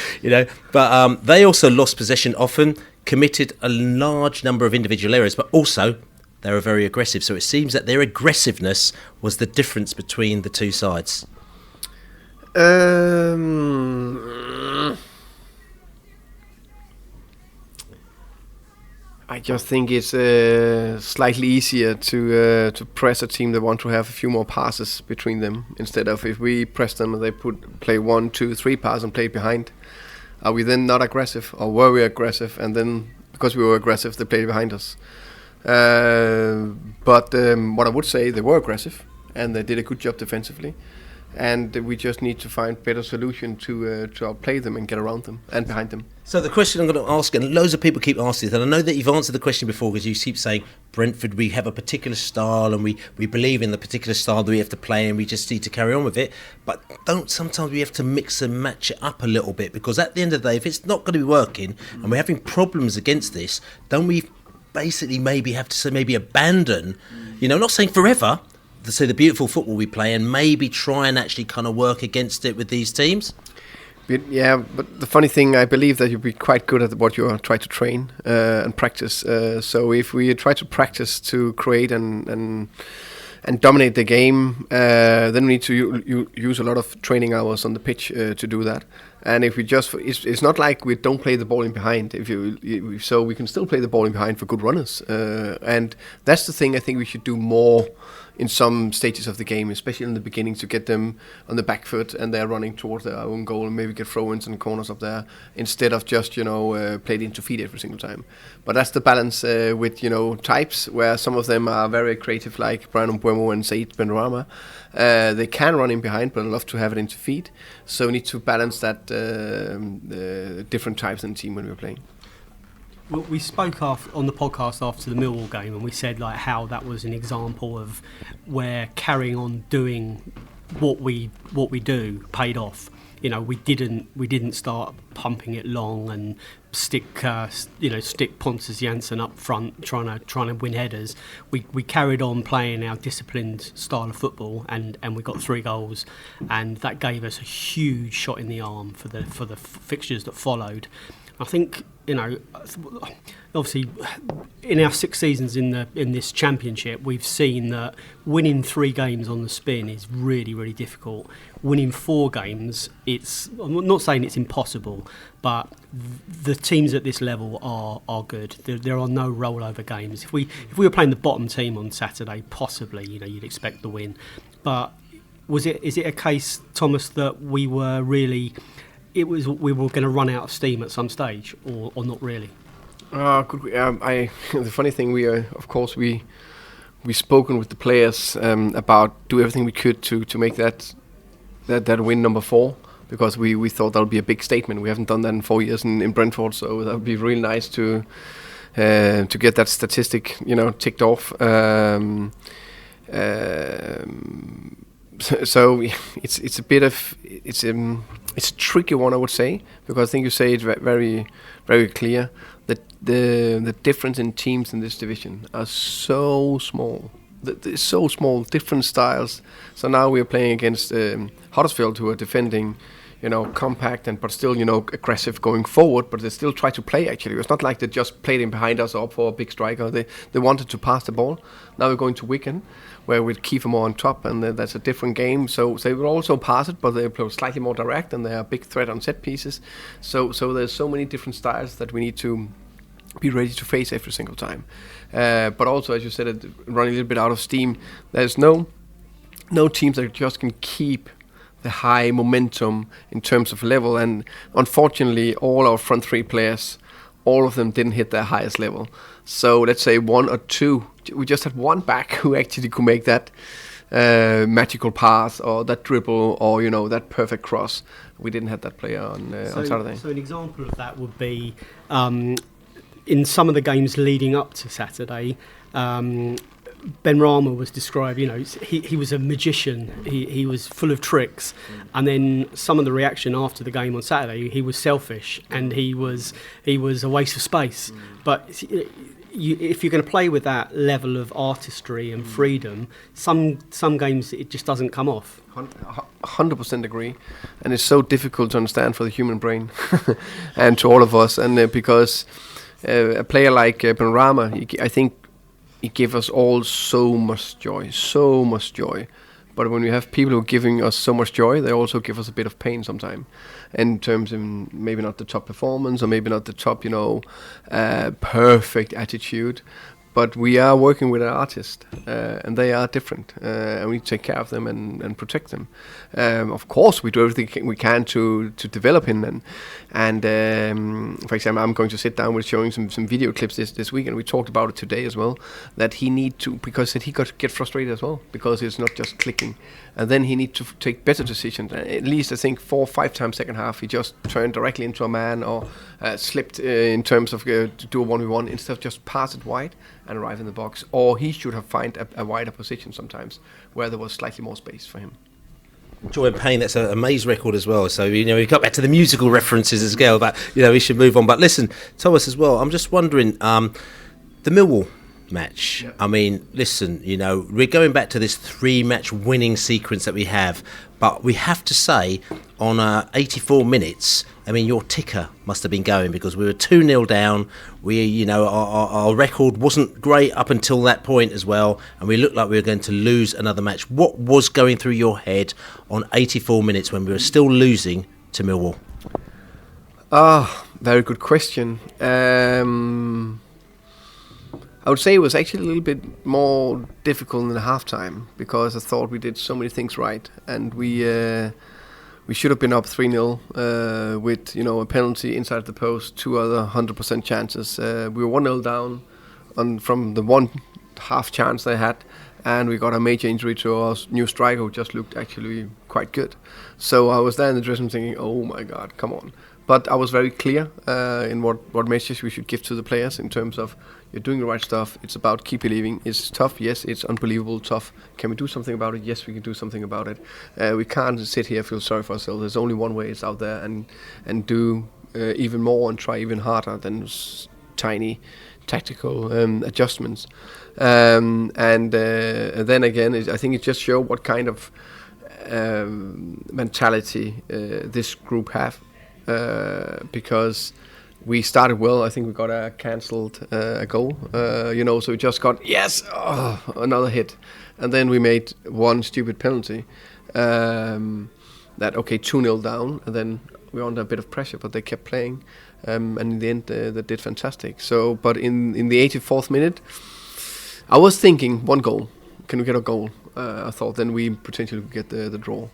But they also lost possession often, committed a large number of individual errors, but also they were very aggressive. So it seems that their aggressiveness was the difference between the two sides. I just think it's slightly easier to press a team that want to have a few more passes between them, instead of if we press them and they play 1, 2, 3 passes and play behind. Are we then not aggressive, or were we aggressive? And then because we were aggressive, they played behind us. But what I would say, they were aggressive, and they did a good job defensively. And we just need to find better solution to outplay them and get around them and behind them. So the question I'm going to ask, and loads of people keep asking this, and I know that you've answered the question before because you keep saying, Brentford, we have a particular style and we believe in the particular style that we have to play and we just need to carry on with it. But sometimes we have to mix and match it up a little bit, because at the end of the day, if it's not going to be working and we're having problems against this, don't we basically maybe have to maybe abandon, not saying forever, so the beautiful football we play, and maybe try and actually kind of work against it with these teams? But the funny thing, I believe that you'll be quite good at what you try to train and practice. So if we try to practice to create and dominate the game, then we need to use a lot of training hours on the pitch to do that. And if we it's not like we don't play the ball in behind. So we can still play the ball in behind for good runners. And that's the thing I think we should do more in some stages of the game, especially in the beginning, to get them on the back foot and they're running towards their own goal and maybe get throw-ins and corners up there instead of just, played into feet every single time. But that's the balance with, types where some of them are very creative, like Brian Mbeumo and Said Benrahma. They can run in behind, but I love to have it into feet. So we need to balance that different types in the team when we're playing. Well, we spoke on the podcast after the Millwall game, and we said how that was an example of where carrying on doing what we do paid off. We didn't start pumping it long and stick Pontus Jansson up front trying to win headers. We carried on playing our disciplined style of football, and we got 3 goals, and that gave us a huge shot in the arm for the fixtures that followed. I think, obviously, in our 6 seasons in this championship, we've seen that winning 3 games on the spin is really, really difficult. Winning 4 games, I'm not saying it's impossible, but the teams at this level are good. There are no rollover games. If we were playing the bottom team on Saturday, possibly, you'd expect the win. But is it a case, Thomas, that we were really... we were going to run out of steam at some stage, or not really? The funny thing, we spoken with the players about do everything we could to make that win number 4, because we thought that would be a big statement. We haven't done that in 4 years in Brentford, so that would be really nice to get that statistic ticked off. So it's a bit of it's a tricky one, I would say, because I think you say it very, very clear that the difference in teams in this division are so small. They're so small, different styles. So now we are playing against Huddersfield, who are defending, compact but still, aggressive going forward. But they still try to play. Actually, it's not like they just played in behind us up for a big striker. They wanted to pass the ball. Now we're going to Wigan, where with Kiefer more on top, and that's a different game. So they will also pass it, but they play slightly more direct, and they are a big threat on set pieces. So there's so many different styles that we need to be ready to face every single time. But also, as you said, running a little bit out of steam. There's no teams that just can keep the high momentum in terms of level, and unfortunately, all our front 3 players, all of them didn't hit their highest level. So let's say 1 or 2. We just had 1 back who actually could make that magical pass or that dribble or that perfect cross. We didn't have that player on Saturday. So an example of that would be in some of the games leading up to Saturday. Benrahma was described, he was a magician. He was full of tricks, and then some of the reaction after the game on Saturday, he was selfish and he was a waste of space. But if you're going to play with that level of artistry and freedom, some games it just doesn't come off. 100% agree, and it's so difficult to understand for the human brain and to all of us, and because a player like Benrahma, I think he gave us all so much joy. But when we have people who are giving us so much joy, they also give us a bit of pain sometimes, in terms of maybe not the top performance or maybe not the top, perfect attitude. but we are working with an artist, and they are different, and we take care of them and protect them. Of course, we do everything we can to develop him, and for example, I'm going to sit down with showing some video clips this week, and we talked about it today as well, that he need to, because he got to get frustrated as well, because it's not just clicking, and then he need to take better decisions. At least I think 4 or 5 times second half, he just turned directly into a man, or slipped in terms of to do a 1v1 instead of just pass it wide and arrive in the box, or he should have found a wider position sometimes where there was slightly more space for him. Joy and Pain, that's a Maze record as well. So, we got back to the musical references as well, but, we should move on. But listen, Thomas, as well, I'm just wondering, the Millwall match. Yep. I mean, listen, we're going back to this 3-match winning sequence that we have, but we have to say, on 84 minutes, I mean, your ticker must have been going, because we were 2-0 down. We, our record wasn't great up until that point as well, and we looked like we were going to lose another match. What was going through your head on 84 minutes when we were still losing to Millwall? Very good question. I would say it was actually a little bit more difficult in the halftime, because I thought we did so many things right, and we should have been up 3-0 with a penalty inside the post, 2 other 100% chances. We were 1-0 down from the 1 half chance they had, and we got a major injury to our new striker, who just looked actually quite good. So I was there in the dressing room thinking, oh my God, come on. But I was very clear in what message we should give to the players in terms of, you're doing the right stuff. It's about keep believing. It's tough. Yes, it's unbelievable tough. Can we do something about it? Yes, we can do something about it. We can't sit here and feel sorry for ourselves. There's only one way. It's out there and do even more and try even harder than tiny tactical adjustments. And then again, I think it just shows what kind of mentality this group have. Because we started well. I think we got a cancelled a goal, so we just got, another hit. And then we made one stupid penalty, 2-0 down, and then we were under a bit of pressure, but they kept playing, and in the end they did fantastic. So, but in the 84th minute, I was thinking, 1 goal, can we get a goal? I thought then we potentially could get the draw.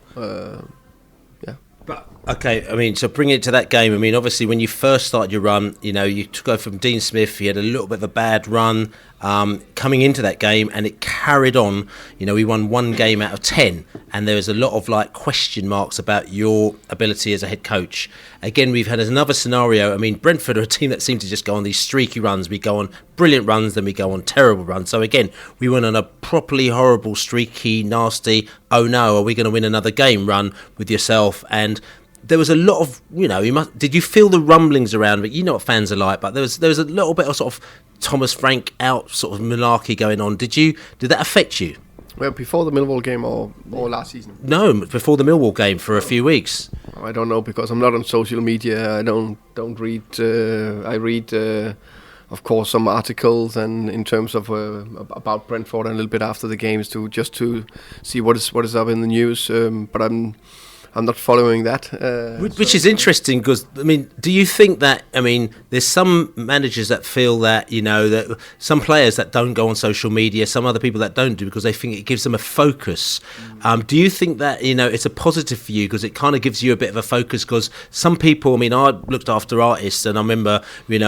But okay, I mean, so bring it to that game. I mean, obviously, when you first started your run, you took over from Dean Smith. He had a little bit of a bad run coming into that game, and it carried on. We won 1 game out of 10, and there was a lot of question marks about your ability as a head coach. Again, we've had another scenario. I mean, Brentford are a team that seem to just go on these streaky runs. We go on brilliant runs, then we go on terrible runs. So again, we went on a properly horrible, streaky, nasty, oh no, are we going to win another game run with yourself? And there was a lot of, did you feel the rumblings around it? You know what fans are like, but there was a little bit of sort of Thomas Frank out sort of malarkey going on. Did that affect you? Well, before the Millwall game or last season? No, before the Millwall game for a few weeks. I don't know, because I'm not on social media. I don't read. I read, of course, some articles and in terms of about Brentford and a little bit after the games to see what is up in the news. But I'm not following that. Which is interesting, because, I mean, do you think that, there's some managers that feel that, that some players that don't go on social media, some other people that don't do, because they think it gives them a focus. Do you think that, it's a positive for you, because it kind of gives you a bit of a focus? Because some people, I looked after artists, and I remember, when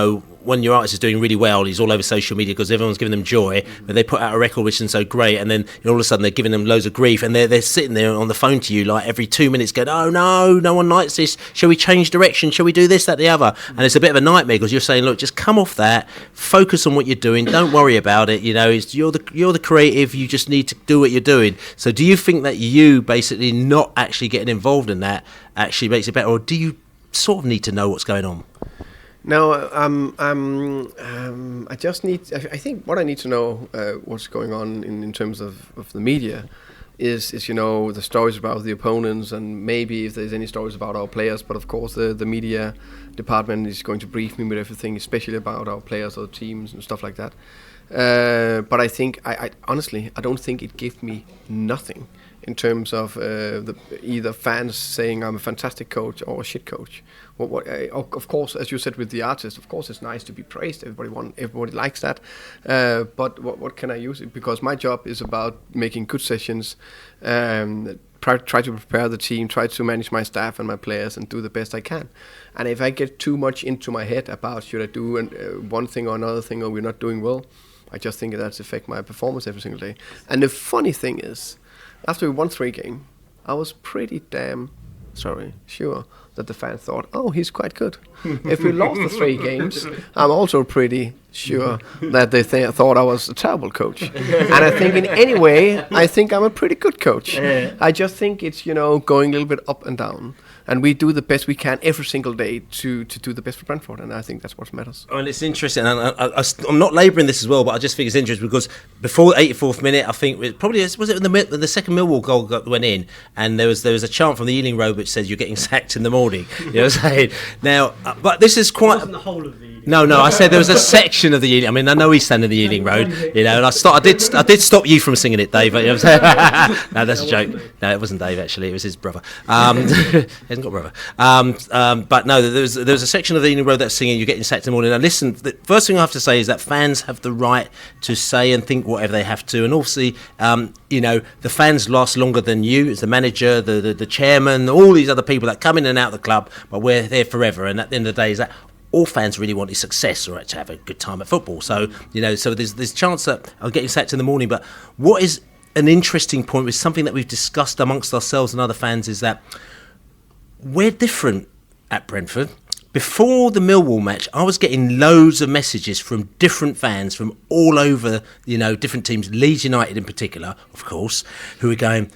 your artist is doing really well, he's all over social media because everyone's giving them joy, but they put out a record which isn't so great, and then all of a sudden they're giving them loads of grief, and they're sitting there on the phone to you every 2 minutes going, oh no one likes this, shall we change direction, shall we do this, that, the other? And it's a bit of a nightmare, because you're saying, look, just come off that, focus on what you're doing, don't worry about it, you're the creative, you just need to do what you're doing. So do you think that you basically not actually getting involved in that actually makes it better, or do you sort of need to know what's going on? No, I just need. I think what I need to know what's going on in terms of the media is the stories about the opponents, and maybe if there's any stories about our players. But of course, the media department is going to brief me with everything, especially about our players or teams and stuff like that. But I think, I honestly, I don't think it gave me nothing in terms of either fans saying I'm a fantastic coach or a shit coach. Of course, as you said with the artist, of course it's nice to be praised. Everybody likes that. But what can I use it? Because my job is about making good sessions, try to prepare the team, try to manage my staff and my players, and do the best I can. And if I get too much into my head about should I do one thing or another thing, or we're not doing well, I just think that's affect my performance every single day. And the funny thing is, after we won 3 games, I was pretty damn sure that the fans thought, oh, he's quite good. If we lost the 3 games, I'm also pretty sure that they thought I was a terrible coach. And I think in any way, I think I'm a pretty good coach. I just think it's, going a little bit up and down. And we do the best we can every single day to do the best for Brentford, and I think that's what matters. And it's interesting, and I'm not labouring this as well, but I just think it's interesting because before the 84th minute, I think was it the second Millwall goal went in, and there was a chant from the Ealing Road which says you're getting sacked in the morning. You know what I'm saying? Now, but this is quite. It wasn't the whole of the Ealing. No, I said there was a section of the Ealing. I mean, I know he's standing the Ealing Road, and I did stop you from singing it, Dave. You know what I'm saying? No, that's a joke. No, it wasn't Dave actually. It was his brother. He hasn't got a brother. But no, there was a section of the Ealing Road that's singing "You're getting sacked in the morning." Now, listen. The first thing I have to say is that fans have the right to say and think whatever they have to, and obviously, the fans last longer than you as the manager, the chairman, all these other people that come in and out of the club, but we're there forever. And at the end of the day, is that all fans really want is success or to have a good time at football. So so there's chance that I'm getting sacked in the morning. But what is an interesting point with something that we've discussed amongst ourselves and other fans is that we're different at Brentford. Before the Millwall match, I was getting loads of messages from different fans from all over, different teams, Leeds United in particular, of course, who were going,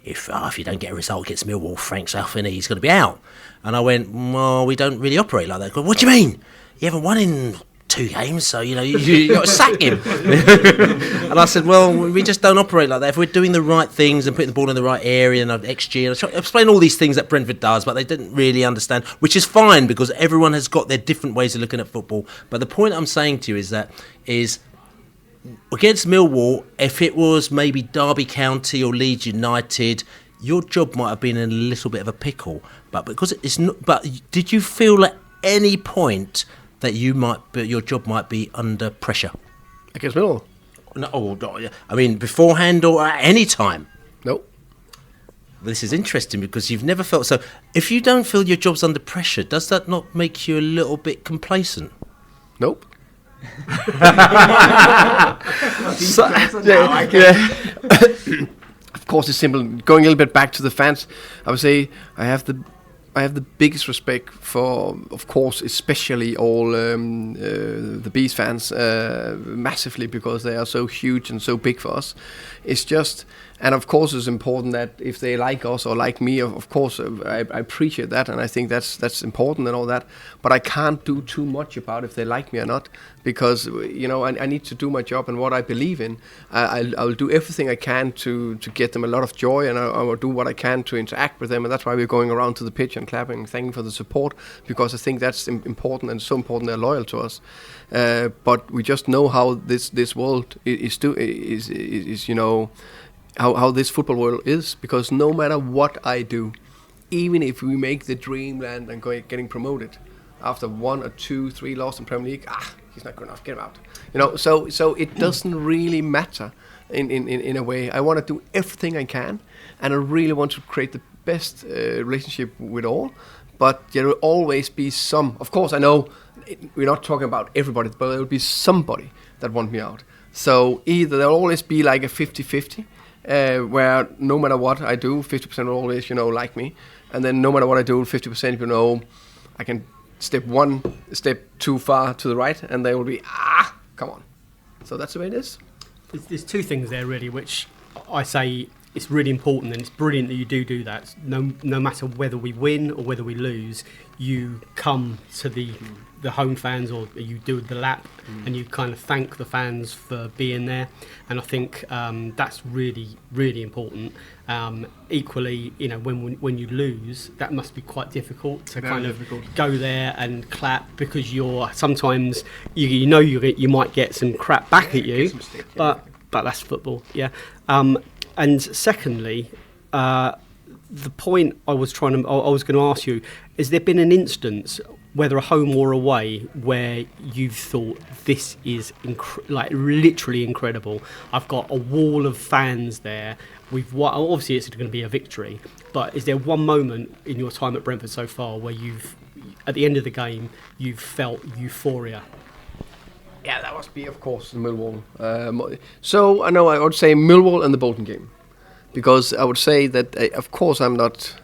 if you don't get a result against Millwall, Frank Southend, he's going to be out. And I went, well, we don't really operate like that. Go, what do you mean? You haven't won in 2 games, so you got to sack him. And I said, well, we just don't operate like that. If we're doing the right things and putting the ball in the right area and XG, and I try to explain all these things that Brentford does, but they didn't really understand, which is fine because everyone has got their different ways of looking at football. But the point I'm saying to you is against Millwall, if it was maybe Derby County or Leeds United, your job might have been in a little bit of a pickle. But because it's not, but did you feel at any point that your job might be under pressure against Millwall? No, I mean beforehand or at any time. Nope. This is interesting because you've never felt so. If you don't feel your job's under pressure, does that not make you a little bit complacent? Nope. Of course, it's simple. Going a little bit back to the fans, I would say I have the biggest respect for, of course, especially all the Bees fans, massively, because they are so huge and so big for us. It's just, and of course it's important that if they like us or like me, of course I appreciate that, and I think that's important and all that, but I can't do too much about if they like me or not, because I need to do my job and what I believe in. I'll do everything I can to get them a lot of joy, and I will do what I can to interact with them, and that's why we're going around to the pitch and clapping and thanking for the support, because I think that's important, and so important they're loyal to us. But we just know how this world is how this football world is, because no matter what I do, even if we make the dreamland and getting promoted after 1 or 2, 3 losses in Premier League, he's not good enough, get him out. So it doesn't really matter in a way. I want to do everything I can, and I really want to create the best relationship with all, but there will always be some. Of course, I know we're not talking about everybody, but there will be somebody that want me out. So either there'll always be like a 50-50, where no matter what I do, 50% will always, like me. And then no matter what I do, 50%, I can step 1 step too far to the right, and they will be, come on. So that's the way it is. There's 2 things there, really, which I say it's really important, and it's brilliant that you do that. No matter whether we win or whether we lose, you come to the home fans, or you do the lap, and you kind of thank the fans for being there. And I think that's really, really important. Equally, you know, when you lose, that must be quite difficult to go there and clap, because you're sometimes you might get some crap back at you, but that's football, yeah. And secondly, the point I was going to ask you, has there been an instance, whether a home or away, where you've thought this is literally incredible? I've got a wall of fans there. Obviously it's going to be a victory, but is there one moment in your time at Brentford so far where at the end of the game, you've felt euphoria? Yeah, that must be, of course, Millwall. So I know I would say Millwall and the Bolton game, because I would say that, of course, I'm not.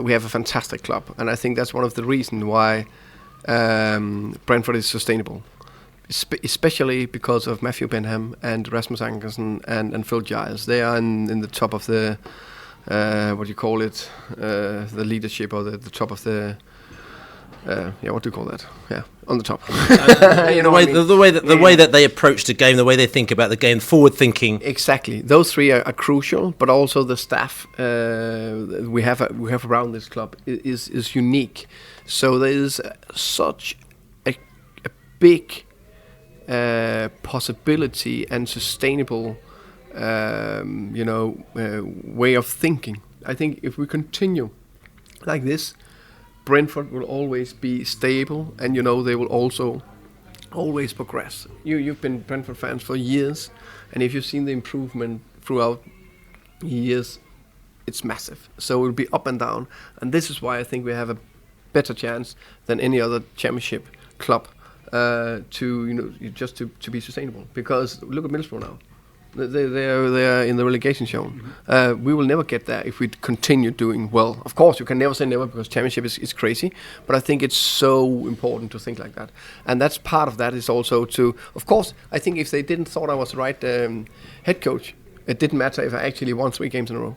We have a fantastic club, and I think that's one of the reasons why Brentford is sustainable, especially because of Matthew Benham and Rasmus Ankersen and Phil Giles. They are in the top of the what do you call it? The leadership, or the top of the. What do you call that? Yeah, on the top. The way that they approach the game, the way they think about the game, forward thinking. Exactly, those three are crucial, but also the staff we have around this club is unique. So there is such a big possibility and sustainable, way of thinking. I think if we continue like this, Brentford will always be stable, and they will also always progress. You've been Brentford fans for years, and if you've seen the improvement throughout years, it's massive. So it will be up and down, and this is why I think we have a better chance than any other championship club to be sustainable. Because look at Middlesbrough now. They are in the relegation zone. We will never get there if we continue doing well. Of course, you can never say never, because championship is crazy. But I think it's so important to think like that. And that's part of that is also to, of course, I think if they didn't thought I was the right head coach, it didn't matter if I actually won 3 games in a row.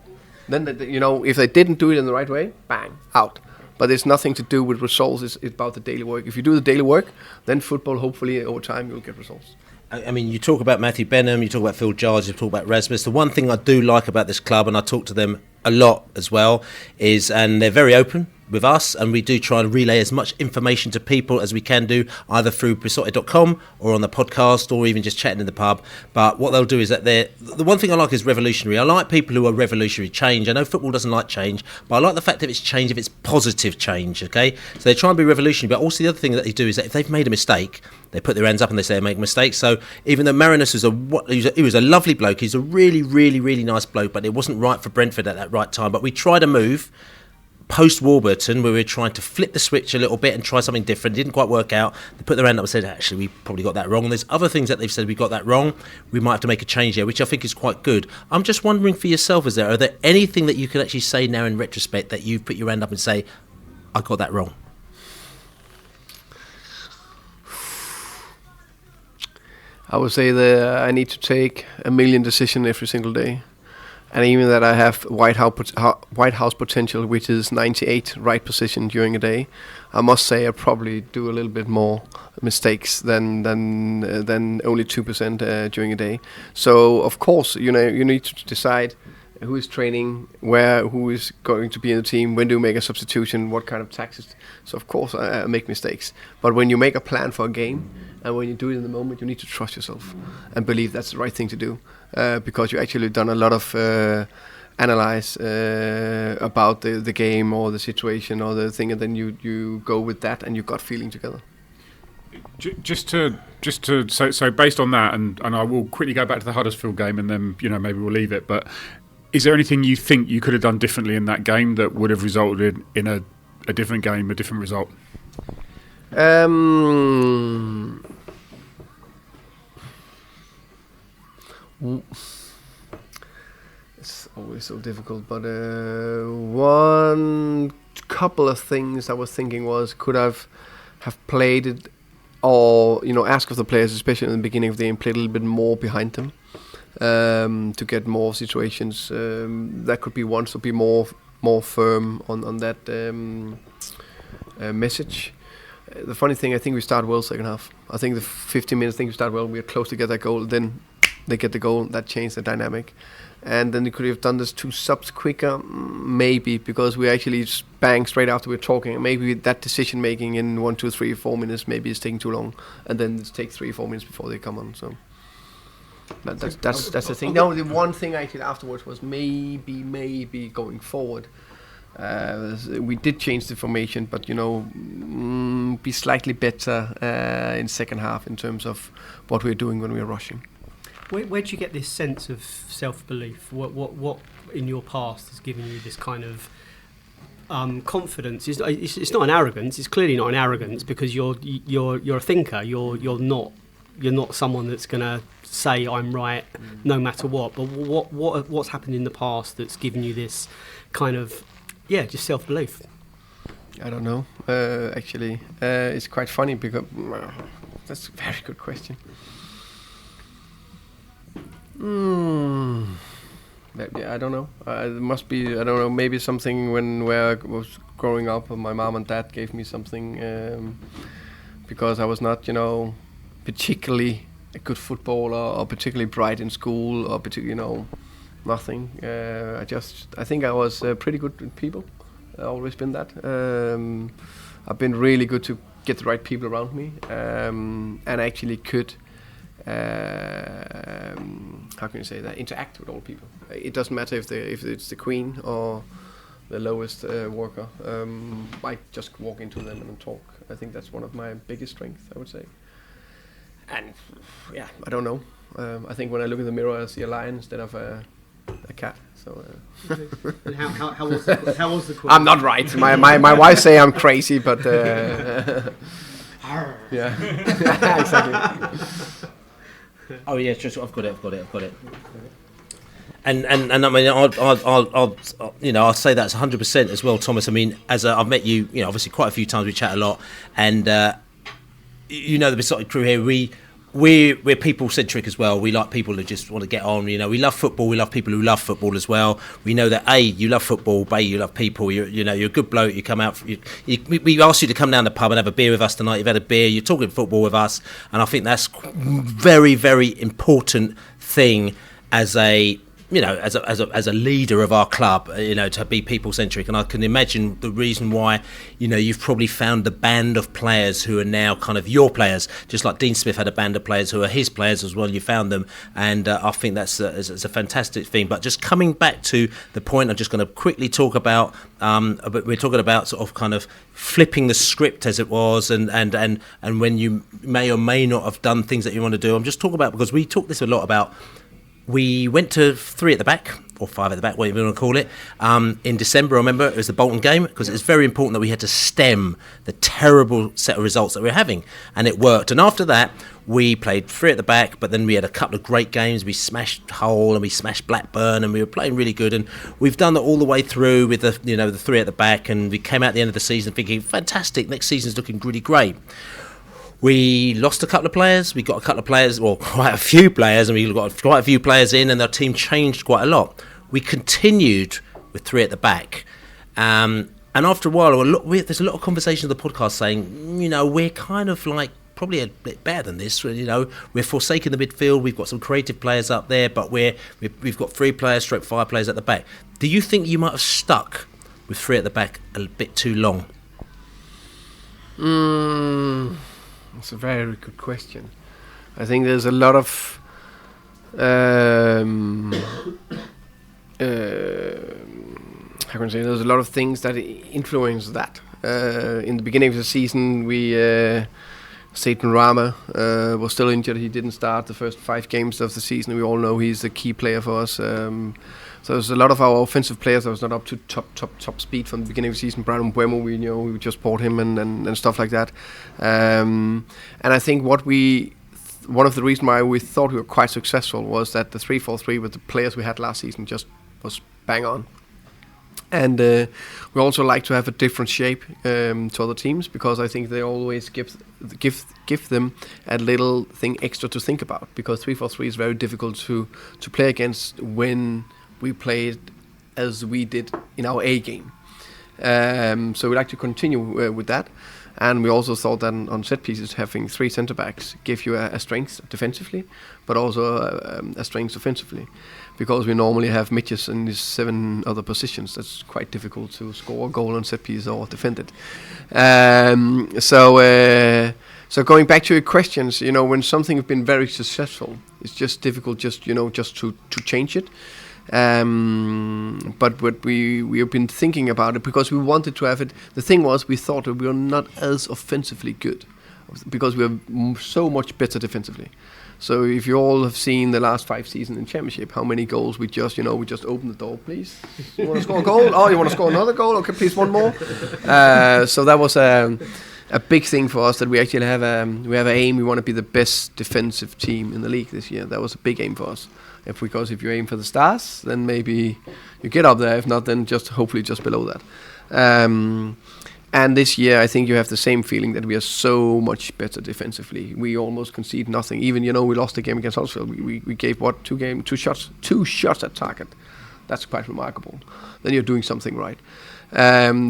Then, if they didn't do it in the right way, bang, out. But it's nothing to do with results. It's about the daily work. If you do the daily work, then football, hopefully, over time, you'll get results. I mean, you talk about Matthew Benham, you talk about Phil Giles, you talk about Rasmus. The one thing I do like about this club, and I talk to them a lot as well, is, and they're very open with us, and we do try and relay as much information to people as we can do, either through Beesotted.com or on the podcast, or even just chatting in the pub. But what they'll do is that the one thing I like is revolutionary. I like people who are revolutionary. Change. I know football doesn't like change, but I like the fact that it's change if it's positive change, okay? So they try and be revolutionary, but also the other thing that they do is that if they've made a mistake, they put their hands up and they say they make mistakes. So even though Marinus was he was a lovely bloke, he's a really, really, really nice bloke, but it wasn't right for Brentford at that right time. But we tried a move post-Warburton where we were trying to flip the switch a little bit and try something different. It didn't quite work out. They put their hand up and said, actually, we probably got that wrong. And there's other things that they've said we got that wrong. We might have to make a change here, which I think is quite good. I'm just wondering for yourself, are there anything that you could actually say now in retrospect that you've put your hand up and say, I got that wrong? I would say that I need to take a million decisions every single day. And even that I have White House potential, which is 98 right position during a day, I must say I probably do a little bit more mistakes than only 2% during a day. So of course, you need to decide who is training, who is going to be in the team, when do you make a substitution, what kind of tactics. So of course I make mistakes. But when you make a plan for a game, and when you do it in the moment, you need to trust yourself and believe that's the right thing to do, because you actually done a lot of analyze about the game or the situation or the thing, and then you go with that and your gut feeling together. Just to so based on that, and I will quickly go back to the Huddersfield game, and then maybe we'll leave it. But is there anything you think you could have done differently in that game that would have resulted in a different game, a different result? It's always so difficult, but one couple of things I was thinking was, could have played it, or ask of the players, especially in the beginning of the game, play a little bit more behind them. to get more situations. That could be one, to be more firm on that message. The funny thing, I think we start well second half. I think the 15 minutes, I think we start well. We are close to get that goal. Then they get the goal. That changed the dynamic. And then they could have done this 2 subs quicker, maybe, because we actually bang straight after we're talking. Maybe that decision making in 1, 2, 3, 4 minutes maybe is taking too long, and then it takes 3 or 4 minutes before they come on. So that's the thing. No, the one thing actually afterwards was maybe going forward. We did change the formation, but be slightly better in second half in terms of what we're doing when we're rushing. Where do you get this sense of self-belief? What in your past has given you this kind of confidence? It's not an arrogance. It's clearly not an arrogance, because you're a thinker. You're not someone that's going to say I'm right no matter what. But what's happened in the past that's given you this kind of just self-belief? I don't know. Actually, it's quite funny because that's a very good question. I don't know. It must be, I don't know, maybe something where I was growing up, my mom and dad gave me something, because I was not, particularly a good footballer or particularly bright in school or particularly, nothing. I think I was pretty good with people. I've always been that. I've been really good to get the right people around me, and actually could how can you say that? Interact with all people. It doesn't matter if it's the queen or the lowest worker. I just walk into them and talk. I think that's one of my biggest strengths, I would say. And I don't know. I think when I look in the mirror, I see a lion instead of a cat. So. And how was the queen? I'm not right. My wife say I'm crazy, but yeah, exactly. Oh yeah, just I've got it. And I mean, I'll say that's 100% as well, Thomas. I mean, I've met you, obviously quite a few times. We chat a lot, and the Beesotted crew here, we're people centric as well. We like people who just want to get on. We love football. We love people who love football as well. We know that A, you love football. B, you love people. You're a good bloke. You come out. We asked you to come down the pub and have a beer with us tonight. You've had a beer. You're talking football with us, and I think that's very, very important thing as a leader of our club, to be people centric. And I can imagine the reason why, you've probably found the band of players who are now kind of your players, just like Dean Smith had a band of players who are his players as well. You found them, and I think that's a fantastic thing. But just coming back to the point, I'm just going to quickly talk about. We're talking about sort of kind of flipping the script as it was, and when you may or may not have done things that you want to do. I'm just talking about, because we talk this a lot about. We went to 3 at the back, or 5 at the back, whatever you want to call it, in December. I remember it was the Bolton game, because it's very important that we had to stem the terrible set of results that we were having, and it worked. And after that, we played 3 at the back, but then we had a couple of great games. We smashed Hull and we smashed Blackburn, and we were playing really good. And we've done that all the way through with the 3 at the back, and we came out at the end of the season thinking, fantastic, next season's looking really great. We lost a couple of players. We got a couple of players, well, quite a few players, and we got quite a few players in, and our team changed quite a lot. We continued with 3 at the back, and after a while, there's a lot of conversation on the podcast saying, we're kind of like probably a bit better than this. We're forsaking the midfield. We've got some creative players up there, but we've got 3 players, 5 players at the back. Do you think you might have stuck with 3 at the back a bit too long? That's a very good question. I think there's a lot of how can I say? There's a lot of things that influence that. In the beginning of the season, Satan Rama was still injured. He didn't start the first 5 games of the season. We all know he's a key player for us. So there's a lot of our offensive players that was not up to top speed from the beginning of the season. Brandon Buemo, we just bought him and stuff like that. And I think one of the reasons why we thought we were quite successful was that the 3-4-3 with the players we had last season just was bang on. And we also like to have a different shape to other teams, because I think they always give them a little thing extra to think about, because 3-4-3 is very difficult to play against when we play it as we did in our A game. So we like to continue with that. And we also thought that on set pieces, having 3 centre backs give you a strength defensively, but also a strength offensively, because we normally have midgets in these 7 other positions. That's quite difficult to score a goal on set piece or defend it. So going back to your questions, when something has been very successful, it's just difficult just to change it. But what we have been thinking about it, because we wanted to have it. The thing was, we thought that we were not as offensively good, because we are so much better defensively. So if you all have seen the last 5 seasons in Championship, how many goals we just open the door, please. You want to score a goal? Oh, you want to score another goal? Okay, please, one more. So that was a big thing for us, that we actually have an aim. We want to be the best defensive team in the league this year. That was a big aim for us. Because if you aim for the stars, then maybe you get up there. If not, then hopefully just below that. And this year, I think you have the same feeling, that we are so much better defensively. We almost concede nothing. Even we lost the game against Huddersfield. We gave 2 shots at target. That's quite remarkable. Then you're doing something right.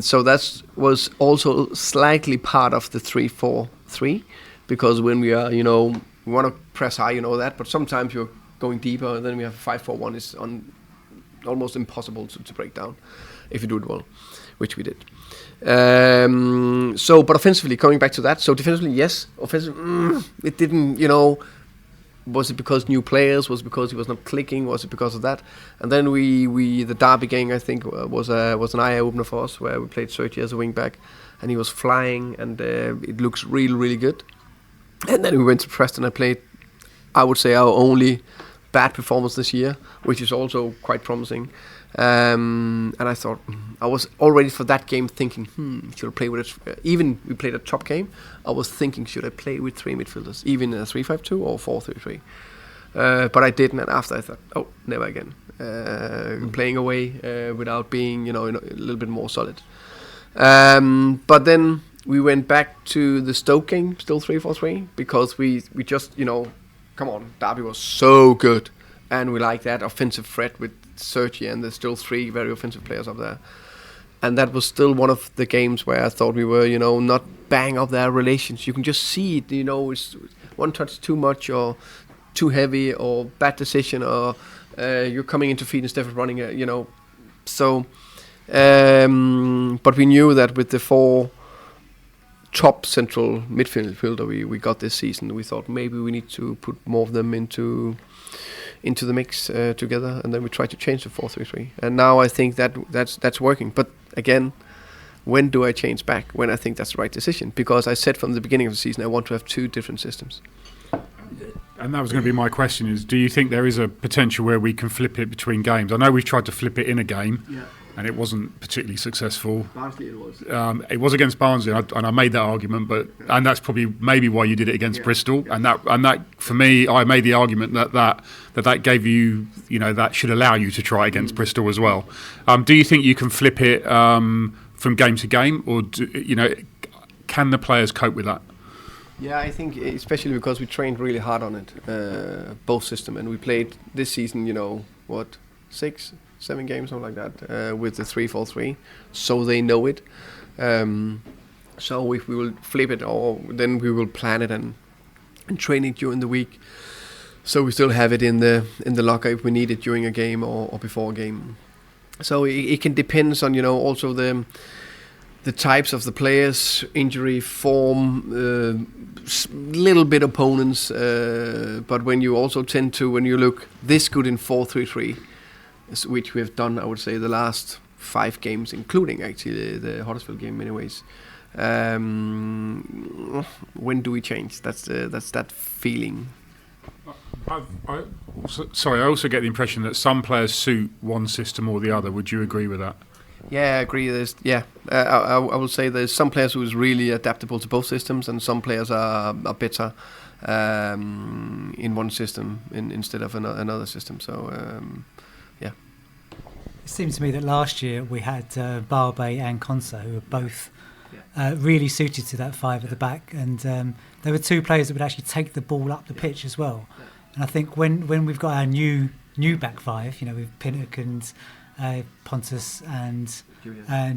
So that was also slightly part of the 3-4-3, because when we are, we want to press high, that, but sometimes you're going deeper, and then we have 5-4-1 is almost impossible to break down if you do it well, which we did. But offensively, coming back to that, so defensively, yes, offensively, it didn't, was it because new players, was it because he was not clicking, was it because of that? And then the Derby game, I think, was an eye-opener for us, where we played Sergi as a wing-back, and he was flying, and it looks really, really good. And then we went to Preston and played, I would say, our only bad performance this year, which is also quite promising. And I thought, I was already for that game thinking, should I play with it? Even we played a top game, I was thinking, should I play with 3 midfielders, even a 3-5-2 or 4-3-3? But I didn't, and after I thought, oh, never again. Playing away without being, a little bit more solid. But then we went back to the Stoke game, still 3-4-3, because we just, come on, Derby was so good, and we like that offensive threat with Sergi, and there's still 3 very offensive players up there. And that was still one of the games where I thought we were, not bang up their relations. You can just see it, it's one touch too much, or too heavy, or bad decision, or you're coming into feet instead of running, So, but we knew that with the 4 top central midfielder we got this season, we thought maybe we need to put more of them into the mix together, and then we tried to change the 4-3-3, and now I think that's working. But again, when do I change back? When I think that's the right decision, because I said from the beginning of the season I want to have 2 different systems. And that was going to be my question, is do you think there is a potential where we can flip it between games? I know we've tried to flip it in a game, and it wasn't particularly successful. Barnsley it was. It was against Barnsley, and I made that argument, and that's probably maybe why you did it against Bristol. And that for me, I made the argument that gave you, that should allow you to try against Bristol as well. Do you think you can flip it from game to game, or can the players cope with that? Yeah, I think especially because we trained really hard on it, both system, and we played this season, 6-7 games, something like that, with the 3-4-3, so they know it. So if we will flip it, or then we will plan it and train it during the week, so we still have it in the locker if we need it during a game or before a game. So it can depend on also the types of the players, injury, form, little bit opponents, but when you also tend to, when you look this good in 4-3-3, which we have done, I would say, the last 5 games, including actually the Huddersfield game in many ways. When do we change? That's that feeling. I also get the impression that some players suit one system or the other. Would you agree with that? Yeah, I agree. I will say there's some players who is really adaptable to both systems, and some players are better in one system instead of another system. So, It seems to me that last year we had Barbe and Conso, who were both really suited to that five at the back, and there were two players that would actually take the ball up the pitch as well. And I think when we've got our new back five, with Pinnock and Pontus and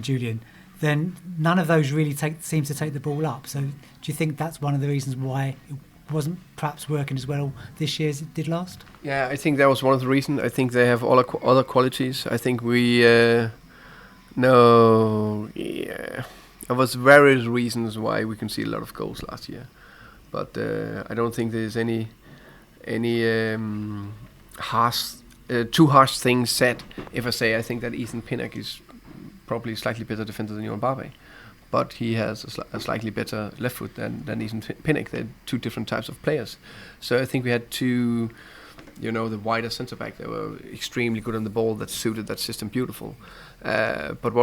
Julian, then none of those really seem to take the ball up. So do you think that's one of the reasons why it wasn't perhaps working as well this year as it did last? Yeah, I think that was one of the reasons. I think they have all other qualities. I think we there was various reasons why we can see a lot of goals last year, but I don't think there's any too harsh things said if I say I think that Ethan Pinnock is probably slightly better defender than Johan Barbe, but he has a slightly better left foot than Ethan Pinnock. They're two different types of players. So I think we had two, the wider centre back. They were extremely good on the ball. That suited that system beautiful. But I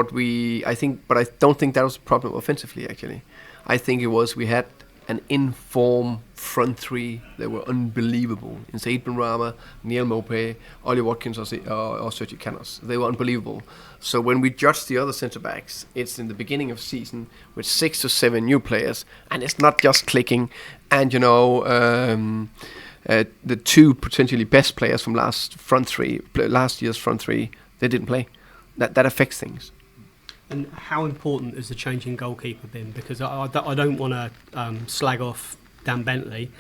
don't think that was a problem offensively. Actually, I think it was we had an in-form front three. They were unbelievable. In Said Benrahma, Neil Maupay, Ollie Watkins or Sergio Canos. They were unbelievable. So when we judge the other centre-backs, it's in the beginning of season with 6 to 7 new players, and it's not just clicking. And, the two potentially best players from last year's front three, they didn't play. That affects things. And how important has the change in goalkeeper been? Because I don't want to slag off Dan Bentley,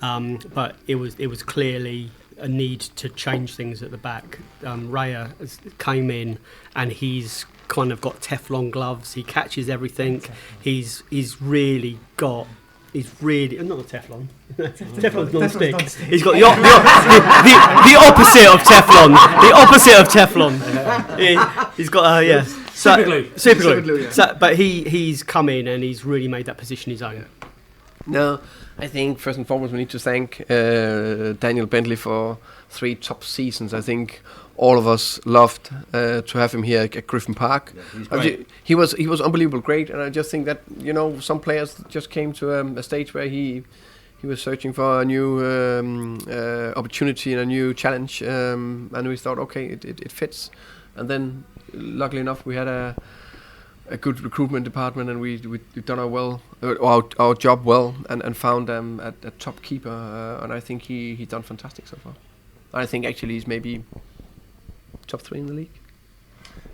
but it was clearly a need to change things at the back. Raya came in and he's kind of got Teflon gloves. He catches everything. He's really not a Teflon. Teflon's non-stick. He's got the opposite of Teflon. The opposite of Teflon. He's got super glue. So, but he's come in and he's really made that position his own. No, I think first and foremost we need to thank Daniel Bentley for 3 top seasons. I think all of us loved to have him here at Griffin Park. Yeah, he was unbelievable great, and I just think that some players just came to a stage where he was searching for a new opportunity and a new challenge, and we thought, okay, it fits. And then luckily enough we had a good recruitment department, and we've done our job well, and found a top keeper, and I think he done fantastic so far. I think actually he's maybe top 3 in the league.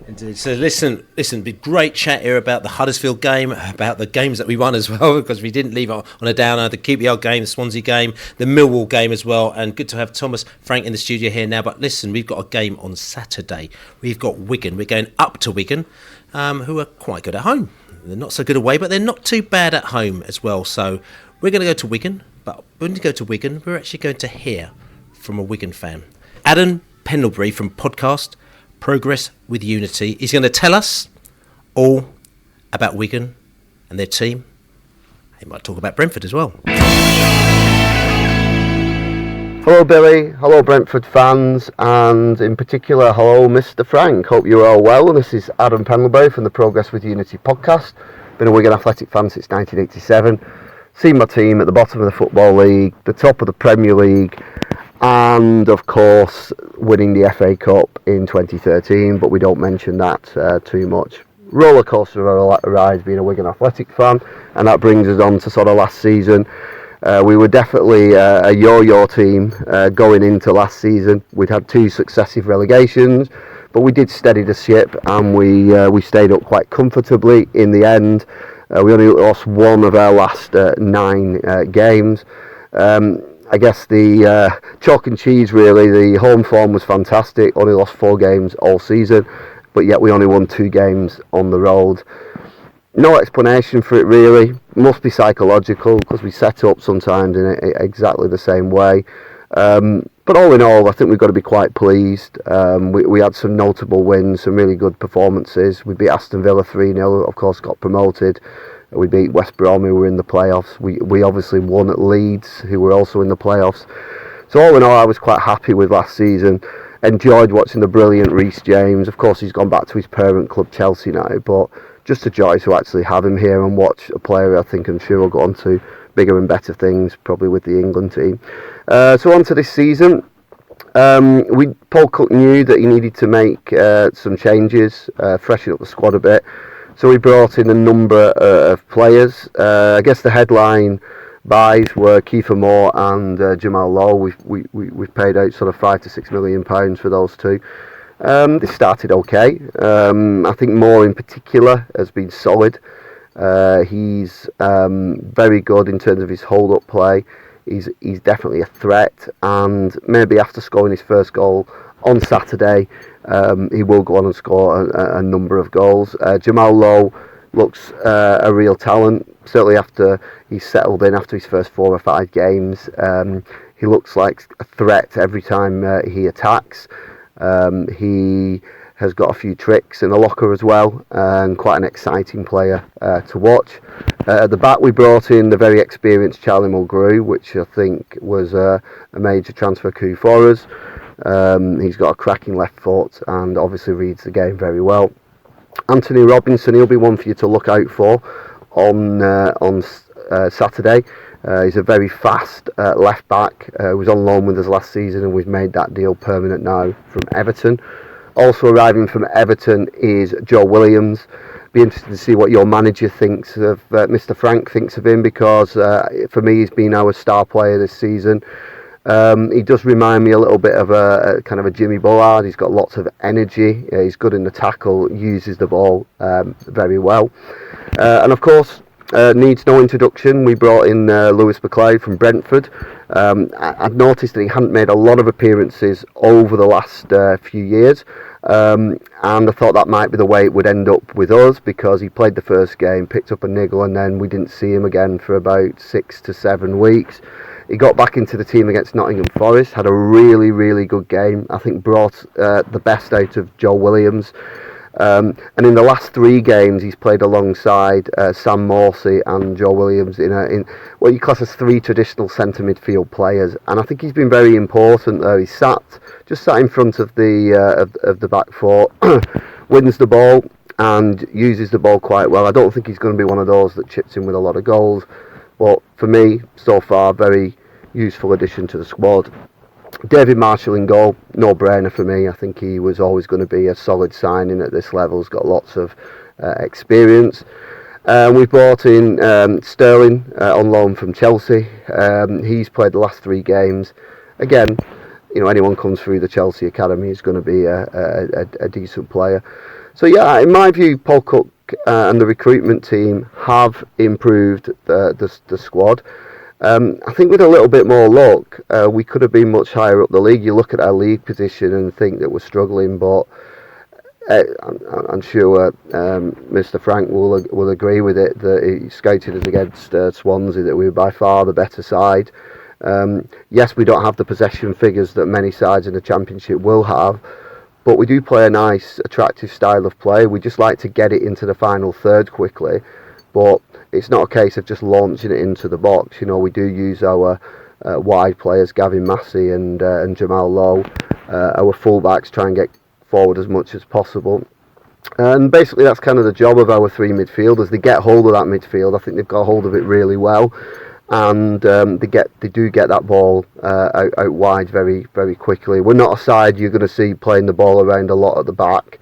Indeed. So listen, be great chat here about the Huddersfield game, about the games that we won as well, because we didn't leave on a downer. The QPR game, the Swansea game, the Millwall game as well, and good to have Thomas Frank in the studio here now. But listen, we've got a game on Saturday. We've got Wigan. We're going up to Wigan, who are quite good at home. They're not so good away, but they're not too bad at home as well. So we're going to go to Wigan, but when we go to Wigan, we're actually going to hear from a Wigan fan. Adam Pendlebury from podcast Progress with Unity. He's going to tell us all about Wigan and their team. He might talk about Brentford as well. Hello Billy, hello Brentford fans, and in particular hello Mr. Frank. Hope you're all well. This is Adam Pendlebury from the Progress with Unity podcast. Been a Wigan Athletic fan since 1987. Seen my team at the bottom of the Football League, the top of the Premier League, and of course winning the FA Cup in 2013, but we don't mention that too much. Roller coaster of a ride being a Wigan Athletic fan, and that brings us on to sort of last season. We were definitely a yo-yo team going into last season. We'd had 2 successive relegations, but we did steady the ship, and we stayed up quite comfortably in the end. We only lost 1 of our last 9 games. I guess the chalk and cheese really, the home form was fantastic, only lost 4 games all season, but yet we only won 2 games on the road. No explanation for it really, must be psychological because we set up sometimes in exactly the same way. But all in all, I think we've got to be quite pleased. We had some notable wins, some really good performances. We beat Aston Villa 3-0, of course got promoted. We beat West Brom, who were in the playoffs. We obviously won at Leeds, who were also in the playoffs. So all in all, I was quite happy with last season. Enjoyed watching the brilliant Reece James. Of course, he's gone back to his parent club, Chelsea now. But just a joy to actually have him here and watch a player I think I'm sure will go on to bigger and better things, probably with the England team. So on to this season. Paul Cook knew that he needed to make some changes, freshen up the squad a bit. So we brought in a number of players. I guess the headline buys were Kiefer Moore and Jamal Lowe. We've paid out sort of £5 to £6 million for those two. They started okay. I think Moore in particular has been solid. He's very good in terms of his hold-up play. He's definitely a threat, and maybe after scoring his first goal on Saturday, he will go on and score a number of goals. Jamal Lowe looks a real talent, certainly after he's settled in after his first 4 or 5 games. He looks like a threat every time he attacks. He has got a few tricks in the locker as well, and quite an exciting player to watch. At the back we brought in the very experienced Charlie Mulgrew, which I think was a major transfer coup for us. He's got a cracking left foot and obviously reads the game very well. Anthony Robinson, he'll be one for you to look out for on Saturday. He's a very fast left back. Was on loan with us last season, and we've made that deal permanent now from Everton. Also arriving from Everton is Joe Williams. Be interested to see what your manager thinks of Mr. Frank thinks of him, because for me he's been our star player this season. He does remind me a little bit of a kind of a Jimmy Bullard. He's got lots of energy. He's good in the tackle, uses the ball very well. And of course, needs no introduction. We brought in Lewis McLeod from Brentford. I'd noticed that he hadn't made a lot of appearances over the last few years. And I thought that might be the way it would end up with us, because he played the first game, picked up a niggle, and then we didn't see him again for about 6 to 7 weeks. He got back into the team against Nottingham Forest, had a really, really good game. I think brought the best out of Joe Williams. And in the last 3 games, he's played alongside Sam Morsey and Joe Williams in what you class as 3 traditional centre midfield players. And I think he's been very important there. He just sat in front of the back four, wins the ball and uses the ball quite well. I don't think he's going to be one of those that chips in with a lot of goals, but for me, so far, very useful addition to the squad. David Marshall in goal, no-brainer for me. I think he was always going to be a solid signing at this level. He's got lots of experience. We brought in Sterling on loan from Chelsea. He's played the last 3 games. Again, anyone comes through the Chelsea academy is going to be a decent player. So yeah, in my view, Paul Cook and the recruitment team have improved the squad. I think with a little bit more luck, we could have been much higher up the league. You look at our league position and think that we're struggling, but I'm sure Mr. Frank will agree with it, that he scouted us against Swansea, that we were by far the better side. Yes, we don't have the possession figures that many sides in the Championship will have, but we do play a nice, attractive style of play. We just like to get it into the final third quickly, but it's not a case of just launching it into the box. We do use our wide players, Gavin Massey and Jamal Lowe. Our fullbacks try and get forward as much as possible. And basically that's kind of the job of our 3 midfielders. They get hold of that midfield. I think they've got hold of it really well. And they do get that ball out wide very, very quickly. We're not a side you're going to see playing the ball around a lot at the back.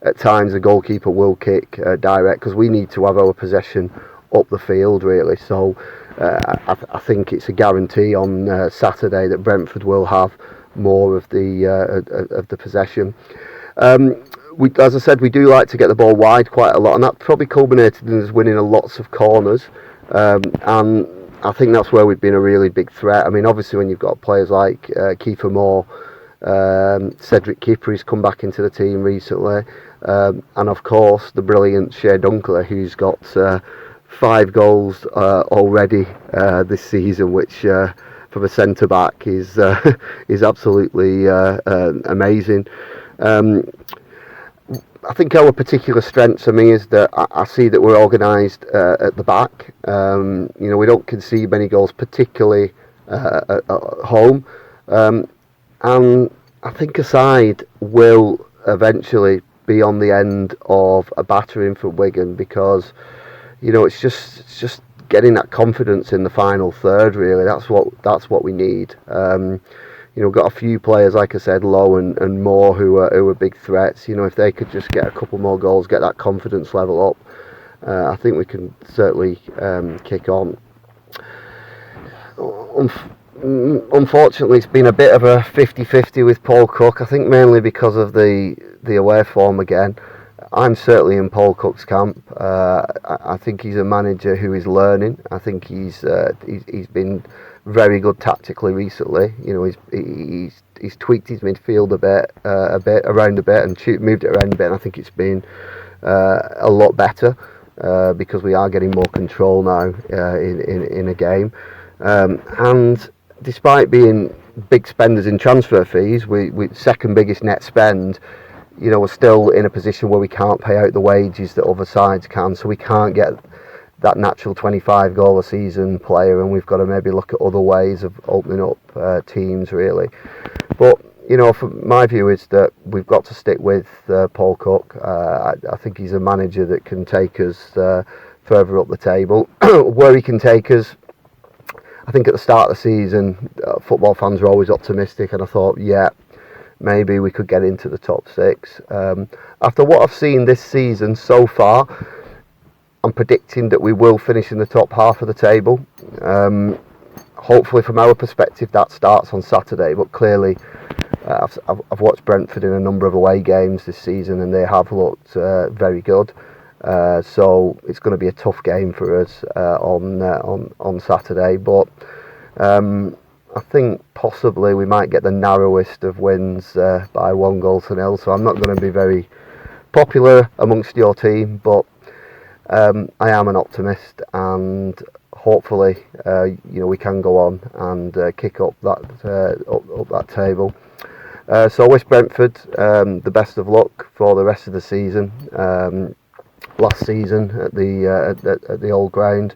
At times the goalkeeper will kick direct, because we need to have our possession up the field really. So I think it's a guarantee on Saturday that Brentford will have more of the possession. As I said, we do like to get the ball wide quite a lot, and that probably culminated in us winning lots of corners. And I think that's where we've been a really big threat. I mean, obviously when you've got players like Kiefer Moore, Cedric Kipper, who's come back into the team recently, and of course the brilliant Shea Dunkley, who's got 5 goals already this season, which from a centre back is absolutely amazing. I think our particular strength for me is that I see that we're organised at the back. We don't concede many goals, particularly at home. And I think a side will eventually be on the end of a battering for Wigan, because it's just getting that confidence in the final third. Really, that's what we need. got a few players, like I said, Lowe and Moore, who are big threats. If they could just get a couple more goals, get that confidence level up, I think we can certainly kick on. Unfortunately, it's been a bit of a 50-50 with Paul Cook. I think mainly because of the away form again. I'm certainly in Paul Cook's camp. I think he's a manager who is learning. I think he's been very good tactically recently. He's tweaked his midfield a bit, and moved it around a bit. And I think it's been a lot better because we are getting more control now in a game. And despite being big spenders in transfer fees, we second biggest net spend. We're still in a position where we can't pay out the wages that other sides can, so we can't get that natural 25 goal a season player, and we've got to maybe look at other ways of opening up teams really. But from my view is that we've got to stick with Paul Cook. I think he's a manager that can take us further up the table. Where he can take us, I think at the start of the season, football fans were always optimistic, and I thought, maybe we could get into the top 6. After what I've seen this season so far, I'm predicting that we will finish in the top half of the table. Hopefully, from our perspective, that starts on Saturday. But clearly, I've watched Brentford in a number of away games this season, and they have looked very good. So it's going to be a tough game for us on Saturday. But I think possibly we might get the narrowest of wins by 1-0. So I'm not going to be very popular amongst your team, but I am an optimist, and hopefully we can go on and kick up that table. So I wish Brentford the best of luck for the rest of the season. Last season at the old ground.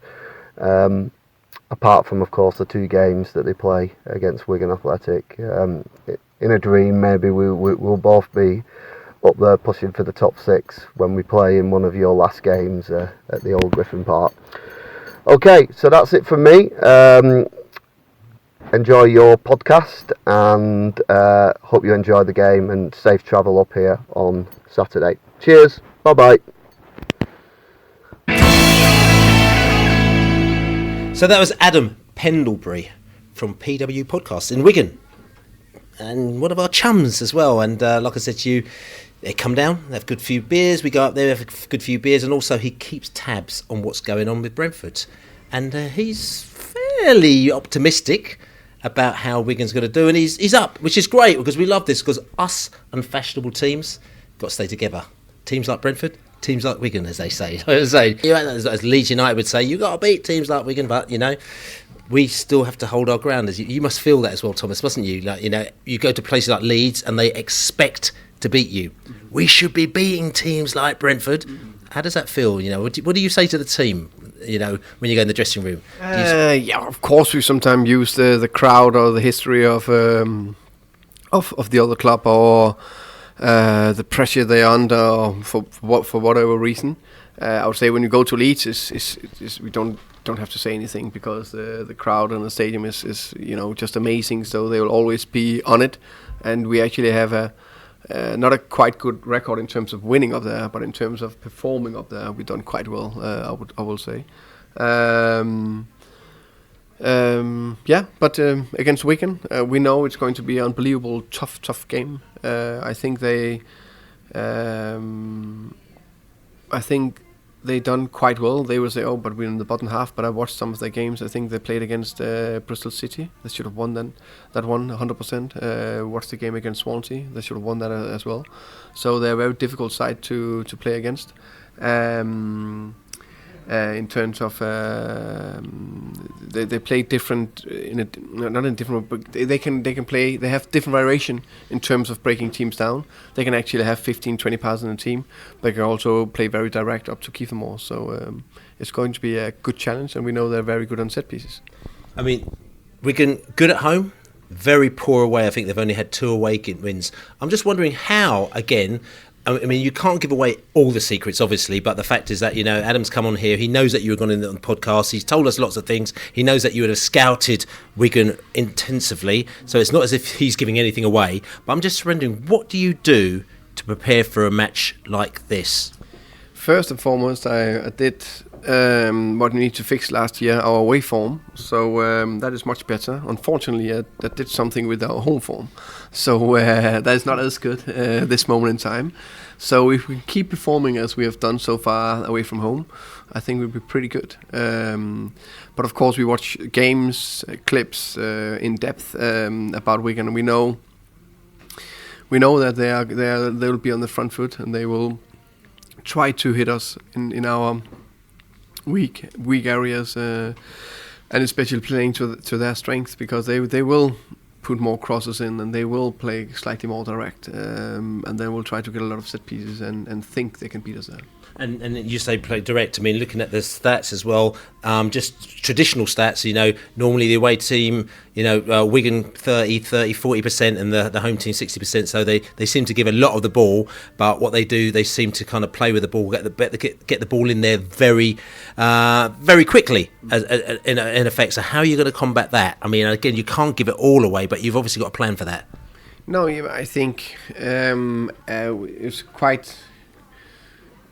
Apart from, of course, the 2 games that they play against Wigan Athletic. In a dream, maybe we'll both be up there pushing for the top 6 when we play in one of your last games at the old Griffin Park. Okay, so that's it from me. Enjoy your podcast, and hope you enjoy the game, and safe travel up here on Saturday. Cheers, bye-bye. So that was Adam Pendlebury from PWU Podcast in Wigan, and one of our chums as well. And like I said to you, they come down, they have a good few beers, we go up there, have a good few beers, and also he keeps tabs on what's going on with Brentford. And he's fairly optimistic about how Wigan's going to do, and he's up, which is great, because we love this, because us unfashionable teams got to stay together. Teams like Brentford, teams like Wigan, as they say. As Leeds United would say, you got to beat teams like Wigan, but we still have to hold our ground. As you must feel that as well, Thomas, mustn't you? You go to places like Leeds and they expect to beat you. We should be beating teams like Brentford. How does that feel? What do you say to the team? When you go in the dressing room. Of course, we sometimes use the crowd or the history of the other club, or the pressure they're under for whatever reason. I would say when you go to Leeds, is we don't have to say anything, because the crowd in the stadium is just amazing. So they will always be on it, and we actually have a not a quite good record in terms of winning up there, but in terms of performing up there, we've done quite well. I will say. But against Wigan, we know it's going to be an unbelievable tough game. I think they done quite well. They will say, but we're in the bottom half. But I watched some of their games. I think they played against Bristol City. They should have won that one 100%. Watched the game against Swansea. They should have won that as well. So they're a very difficult side to play against. In terms of they play different not in different, but they can play. They have different variation in terms of breaking teams down. They can actually have 15-20 passes in a team. They can also play very direct up to Kiefer Moore. So it's going to be a good challenge, and we know they're very good on set pieces. I mean, Wigan good at home, very poor away. I think they've only had 2 away wins. I'm just wondering how, again, I mean, you can't give away all the secrets, obviously, but the fact is that, you know, Adam's come on here. He knows that you were going on the podcast. He's told us lots of things. He knows that you would have scouted Wigan intensively. So it's not as if he's giving anything away. But I'm just wondering, what do you do to prepare for a match like this? First and foremost, I did what we need to fix last year, our away form. So that is much better. Unfortunately, I did something with our home form. So that is not as good this moment in time. So if we keep performing as we have done so far away from home, I think we'll be pretty good. But of course, we watch games, clips in depth about Wigan, and we know that they will be on the front foot, and they will try to hit us in our weak areas, and especially playing to their strength, because they will put more crosses in, and they will play slightly more direct, and they will try to get a lot of set pieces and think they can beat us there. And you say play direct. I mean, looking at the stats as well, just traditional stats, you know, normally the away team, you know, Wigan 40%, and the home team 60%. So they seem to give a lot of the ball, but what they do, they seem to kind of play with the ball, get the ball in there very quickly, in effect. So how are you going to combat that? I mean, again, you can't give it all away, but you've obviously got a plan for that. No, I think it's quite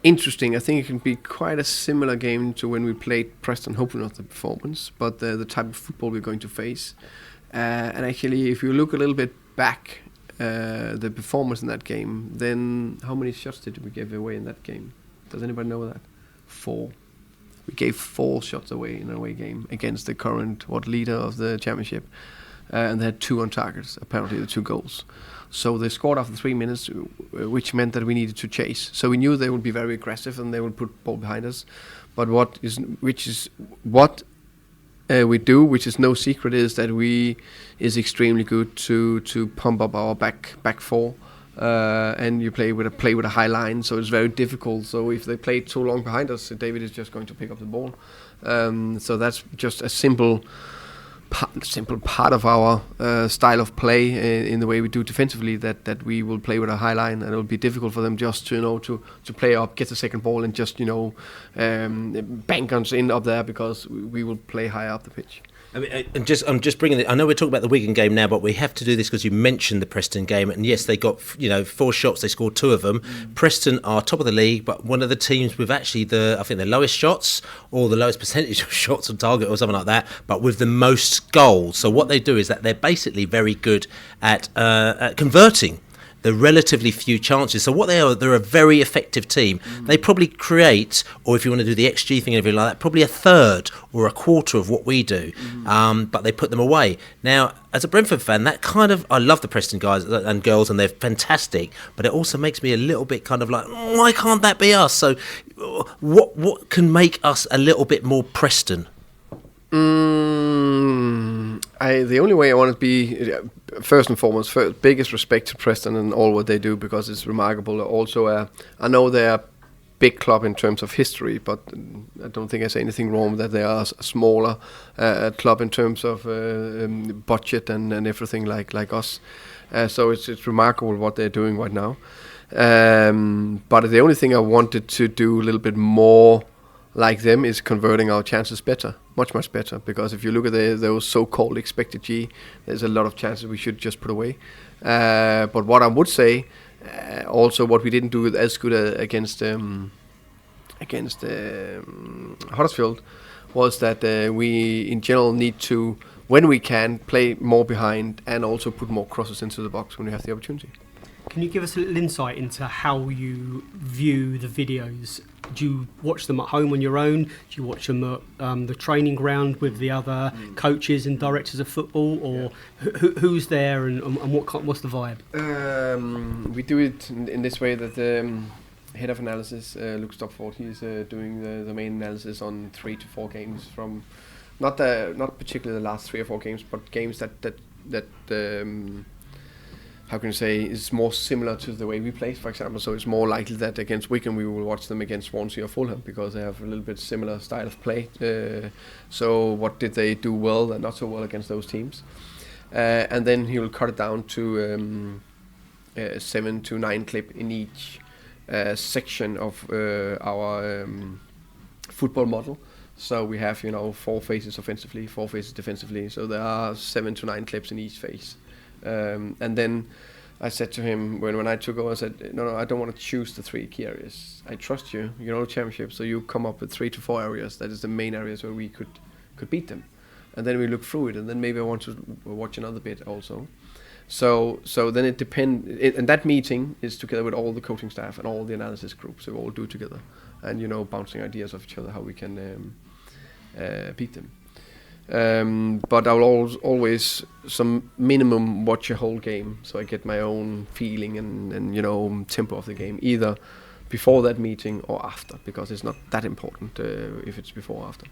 interesting. I think it can be quite a similar game to when we played Preston, hopefully not the performance, but the type of football we're going to face. And actually, if you look a little bit back, the performance in that game, then how many shots did we give away in that game? Does anybody know that? 4. We gave 4 shots away in an away game against the current leader of the championship, and they had 2 on targets, apparently the 2 goals. So they scored after 3 minutes, which meant that we needed to chase. So we knew they would be very aggressive and they would put ball behind us. But what we do, which is no secret, is that we is extremely good to pump up our back 4, and you play with a high line. So it's very difficult. So if they play too long behind us, David is just going to pick up the ball. So that's just a simple part of our style of play in the way we do defensively, that we will play with a high line, and it will be difficult for them just to play up, get the second ball, and just bank us in up there, because we will play higher up the pitch. I mean, I'm just bringing it. I know we're talking about the Wigan game now, but we have to do this because you mentioned the Preston game, and yes, they got 4 shots. They scored 2 of them. Preston are top of the league, but one of the teams with actually the lowest shots, or the lowest percentage of shots on target, or something like that, but with the most goals. So what they do is that they're basically very good at converting the relatively few chances. So what they're a very effective team. They probably create, or if you want to do the XG thing and everything like that, probably a third or a quarter of what we do, but they put them away. Now, as a Brentford fan, that kind of, I love the Preston guys and girls, and they're fantastic, but it also makes me a little bit kind of like, why can't that be us? So what can make us a little bit more Preston? The only way I want to be, first and foremost, biggest respect to Preston and all what they do, because it's remarkable. Also, I know they're a big club in terms of history, but I don't think I say anything wrong with that. They are a smaller club in terms of budget and everything like us. So it's remarkable what they're doing right now. But the only thing I wanted to do a little bit more like them is converting our chances better, much better, because if you look at those so-called expected G, there's a lot of chances we should just put away. But what I would say, also what we didn't do as good against Huddersfield, was that we in general need to, when we can, play more behind and also put more crosses into the box when we have the opportunity. Can you give us a little insight into how you view the videos? Do you watch them at home on your own? Do you watch them at the training ground with the other coaches and directors of football, or who's there, and what's the vibe? We do it in this way, that the head of analysis, Luke Stopford, he's doing the main analysis on 3 to 4 games from not particularly the last 3 or 4 games, but games that how can you say, is more similar to the way we play, for example. So it's more likely that against Wigan we will watch them against Swansea or Fulham, because they have a little bit similar style of play. So what did they do well and not so well against those teams? And then he will cut it down to 7 to 9 clip in each section of our football model. So we have 4 phases offensively, 4 phases defensively. So there are 7 to 9 clips in each phase. And then I said to him when I took over, I said, no, I don't want to choose the 3 key areas. I trust you. You know the championship, so you come up with 3 to 4 areas. That is the main areas where we could beat them. And then we look through it, and then maybe I want to watch another bit also. So then it depends. And that meeting is together with all the coaching staff and all the analysis groups. So we all do it together, and bouncing ideas of each other how we can beat them. But I will always some minimum watch a whole game, so I get my own feeling and tempo of the game, either before that meeting or after, because it's not that important if it's before or after.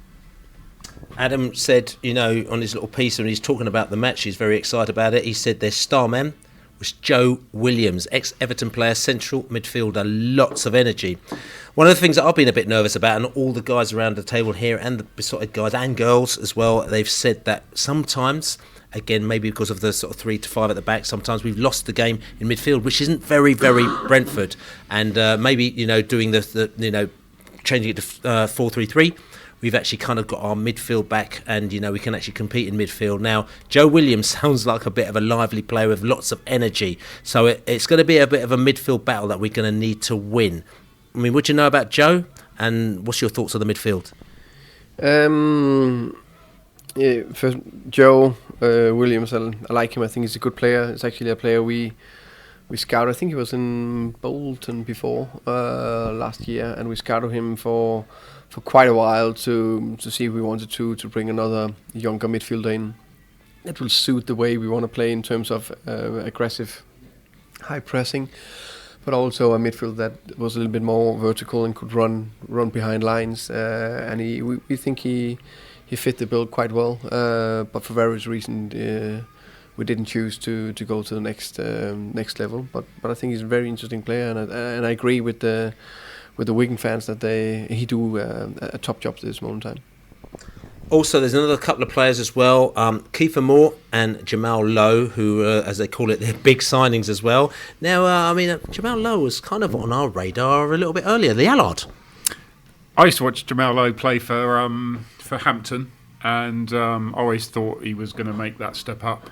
Adam said, on his little piece, when he's talking about the match, he's very excited about it. He said their star man was Joe Williams, ex-Everton player, central midfielder, lots of energy. One of the things that I've been a bit nervous about, and all the guys around the table here, and the Beesotted guys and girls as well, they've said that sometimes, again, maybe because of the sort of 3 to 5 at the back, sometimes we've lost the game in midfield, which isn't very, very Brentford. And maybe, doing the changing it to 4-3-3, we've actually kind of got our midfield back, and we can actually compete in midfield. Now, Joe Williams sounds like a bit of a lively player with lots of energy, so it's going to be a bit of a midfield battle that we're going to need to win. I mean, what do you know about Joe, and what's your thoughts on the midfield? For Joe Williams, I like him. I think he's a good player. It's actually a player we scouted. I think he was in Bolton before last year, and we scouted him for quite a while to see if we wanted to bring another younger midfielder in that will suit the way we want to play in terms of aggressive, high pressing, but also a midfield that was a little bit more vertical and could run behind lines. And we think he fit the bill quite well, but for various reasons we didn't choose to go to the next level. But I think he's a very interesting player, and I agree with the Wigan fans that he do a top job at this moment in time. Also, there's another couple of players as well, Kiefer Moore and Jamal Lowe, who, as they call it, they're big signings as well. Now, Jamal Lowe was kind of on our radar a little bit earlier, the Allard. I used to watch Jamal Lowe play for Hampton, and I always thought he was going to make that step up.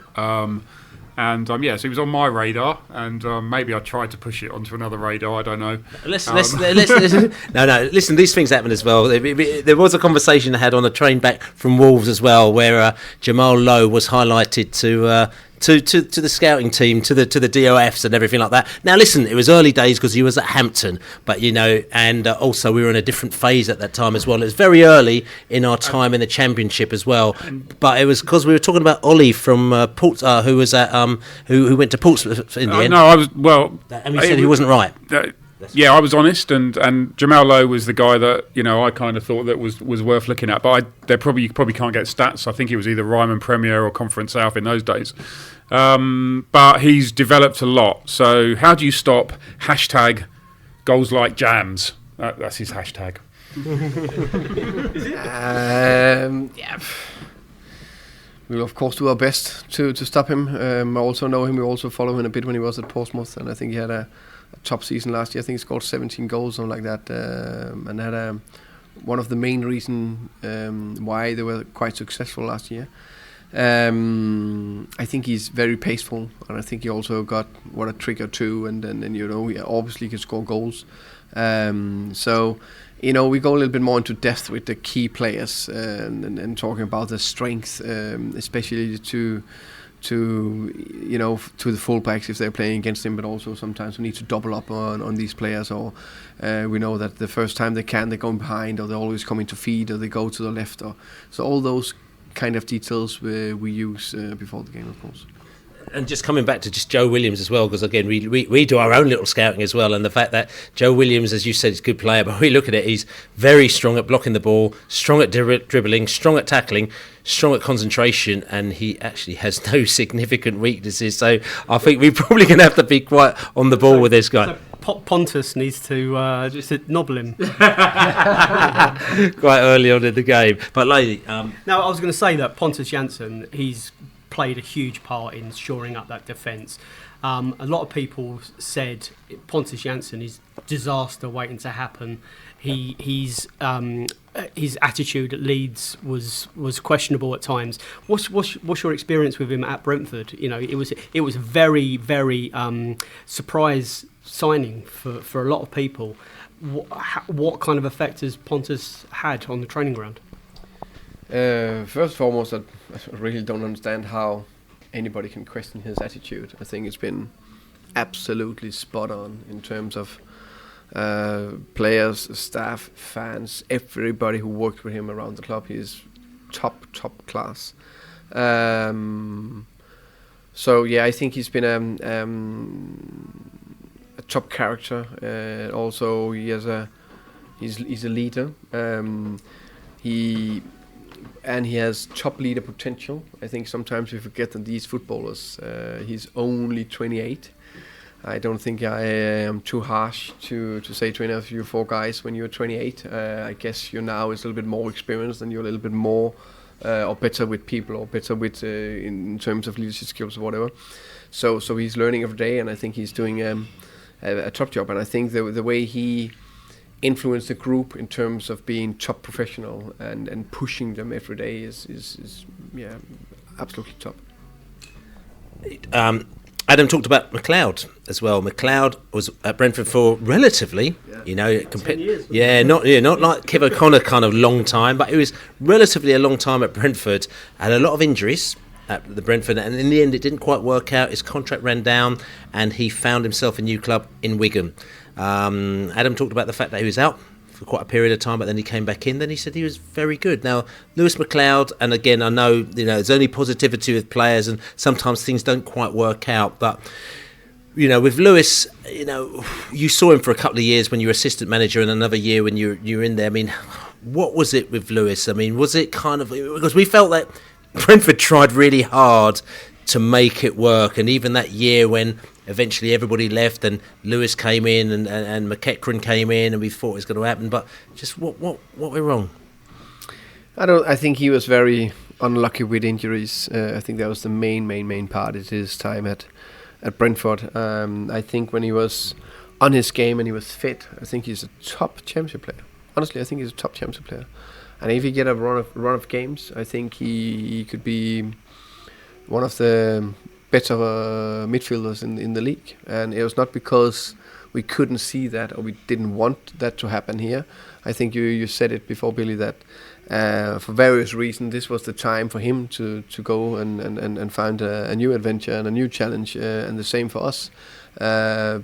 So he was on my radar, and maybe I tried to push it onto another radar. I don't know. Listen. No. Listen, these things happen as well. There was a conversation I had on the train back from Wolves as well, where Jamal Lowe was highlighted to the scouting team, to the DOFs and everything like that. Now, listen, it was early days because he was at Hampton, but and also we were in a different phase at that time as well. It was very early in our time in the Championship as well, but it was because we were talking about Ollie from Portsmouth, who was at who went to Portsmouth in the end. No, I was and we said he wasn't right. Yeah, I was honest, and Jamal Lowe was the guy that I kind of thought that was worth looking at. But you probably can't get stats. I think he was either Ryman Premier or Conference South in those days. But he's developed a lot. So how do you stop #goals like jams? That's his hashtag. Is it? Yeah. We'll of course do our best to stop him. I also know him. We also follow him a bit when he was at Portsmouth, and I think he had a top season last year. I think he scored 17 goals, something like that, and had one of the main reasons why they were quite successful last year. I think he's very paceful, and I think he also got a trick or two, and he obviously can score goals. So we go a little bit more into depth with the key players and talking about the strength, especially to the fullbacks if they're playing against him, but also sometimes we need to double up on these players, or we know that the first time they're going behind, or they're always coming to feed, or they go to the left, so all those kind of details we use before the game, of course. And just coming back to just Joe Williams as well, because again we do our own little scouting as well, and the fact that Joe Williams, as you said, is a good player, but we look at it, he's very strong at blocking the ball, strong at dribbling, strong at tackling, strong at concentration, and he actually has no significant weaknesses. So I think we're probably going to have to be quite on the ball with this guy. So Pontus needs to just nobble him quite early on in the game. But lady, now I was going to say that Pontus Jansson, he's played a huge part in shoring up that defence. A lot of people said Pontus Jansson is disaster waiting to happen. His attitude at Leeds was questionable at times. What's your experience with him at Brentford? You know, it was a very, very surprise signing for a lot of people. What kind of effect has Pontus had on the training ground? First and foremost, I really don't understand how anybody can question his attitude. I think it's been absolutely spot on in terms of players, staff, fans, everybody who worked with him around the club. He's top class. So yeah, I think he's been a top character. Also, he's a leader. He has top leader potential. I think sometimes we forget that these footballers. He's only 28. I don't think I am too harsh to say to any of you four guys when you're 28. I guess you're now is a little bit more experienced and you're a little bit more or better with people or better with in terms of leadership skills or whatever. So he's learning every day, and I think he's doing a top job. And I think the way he influenced the group in terms of being top professional and pushing them every day is absolutely top. Adam talked about McLeod as well. McLeod was at Brentford for relatively, 10 years. Not like Kev O'Connor kind of long time, but it was relatively a long time at Brentford. Had a lot of injuries at the Brentford, and in the end it didn't quite work out. His contract ran down and he found himself a new club in Wigan. Adam talked about the fact that he was out for quite a period of time, but then he came back in. Then he said he was very good. Now, Lewis McLeod, and again, I know there's only positivity with players, and sometimes things don't quite work out. But with Lewis, you saw him for a couple of years when you were assistant manager, and another year when you were in there. I mean, what was it with Lewis? I mean, was it kind of because we felt that Brentford tried really hard to make it work, and even that year when eventually everybody left and Lewis came in and McEachran came in, and we thought it was going to happen, but just what went wrong? I think he was very unlucky with injuries. I think that was the main part of his time at Brentford. I think when he was on his game and he was fit, I think he's a top championship player. Honestly, I think he's a top championship player. And if he get a run of games, I think he could be one of the better midfielders in the league. And it was not because we couldn't see that or we didn't want that to happen here. I think you said it before, Billy, that for various reasons this was the time for him to go and find a new adventure and a new challenge, and the same for us,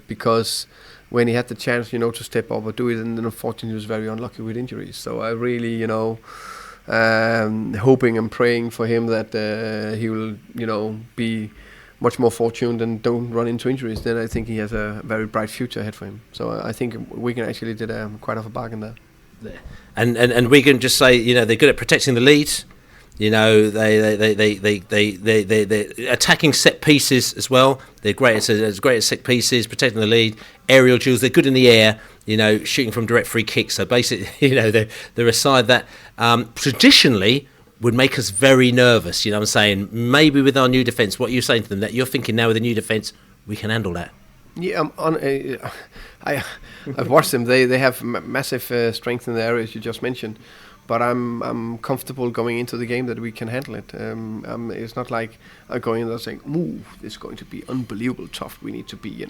because when he had the chance to step up or do it, and then unfortunately he was very unlucky with injuries. So I really hoping and praying for him that he will be much more fortunate and don't run into injuries. Then I think he has a very bright future ahead for him. So I think Wigan actually did quite of a bargain there. And Wigan, just say they're good at protecting the lead. They attacking set pieces as well. They're great at set pieces, protecting the lead, aerial duels. They're good in the air. Shooting from direct free kicks. So basically, they're a side that traditionally would make us very nervous. I'm saying? Maybe with our new defence, what you're saying to them, that you're thinking now with the new defence, we can handle that. Yeah, I've watched them. They have massive strength in the areas you just mentioned. But I'm comfortable going into the game that we can handle it. It's not like I'm going in there saying, "Ooh, this is going to be unbelievable tough. We need to be,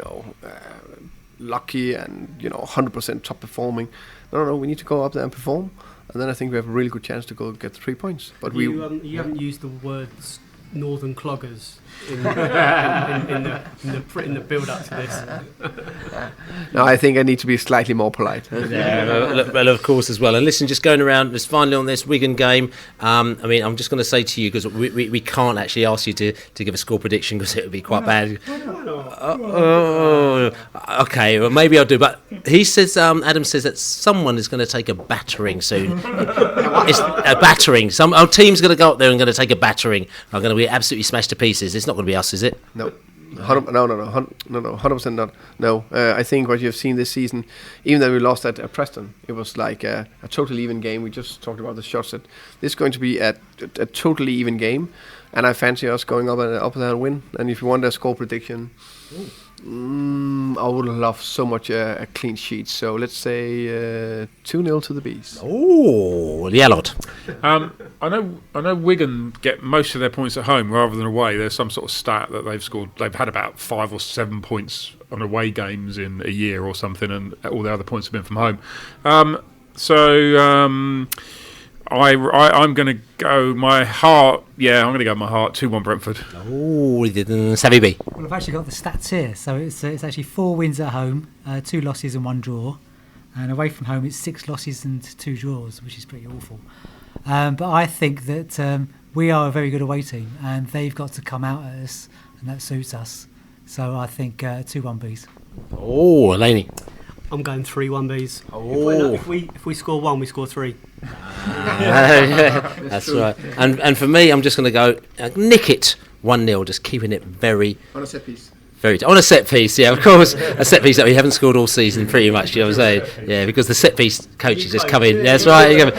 lucky and 100% top performing." No, we need to go up there and perform, and then I think we have a really good chance to go get the 3 points. But you haven't used the words northern cloggers in the build up to this. No, I think I need to be slightly more polite. Well, of course, as well. And listen, just going around, just finally on this Wigan game, I'm just going to say to you, because we can't actually ask you to give a score prediction because it would be quite bad. Okay, well, maybe I'll do. But he says, Adam says that someone is going to take a battering soon. It's a battering. Our team's going to go up there and going to take a battering. Are going to be absolutely smashed to pieces. It's not going to be us, is it? No. 100% not. No, I think what you've seen this season, even though we lost at Preston, it was like a totally even game. We just talked about the shots. That this is going to be a totally even game, and I fancy us going up there and win. And if you want a score prediction, I would love so much a clean sheet. So let's say 2-0 to the Bees. Oh, the Allard. I know Wigan get most of their points at home rather than away. There's some sort of stat that they've scored. They've had about 5 or 7 points on away games in a year or something, and all the other points have been from home. I'm going to go my heart. Yeah, I'm going to go my heart. 2-1 Brentford. Oh, he did. Savvy B. Well, I've actually got the stats here. So it's actually 4 wins at home, 2 losses and 1 draw. And away from home, it's 6 losses and 2 draws, which is pretty awful. But I think that we are a very good away team, and they've got to come out at us, and that suits us. So I think 2-1 Bees. Oh, Elaney. I'm going 3-1 Bees. Oh. If we score 1, we score 3. That's right. And for me, I'm just going to go nick it 1-0, just keeping it very... On a set piece. On a set piece, yeah, of course. A set piece that we haven't scored all season, pretty much, you know what I'm saying? Yeah, because the set piece coach has just come in. Yeah, that's right.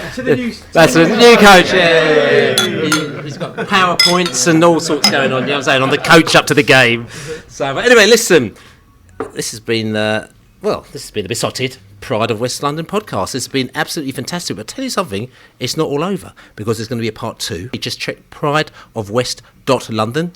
That's a new coach, yeah. He's got PowerPoints and all sorts going on, you know what I'm saying, on the coach up to the game. So, but anyway, listen, this has been the Beesotted Pride of West London podcast. It's been absolutely fantastic. But I'll tell you something, it's not all over, because there's going to be a part 2. You just check prideofwest.london.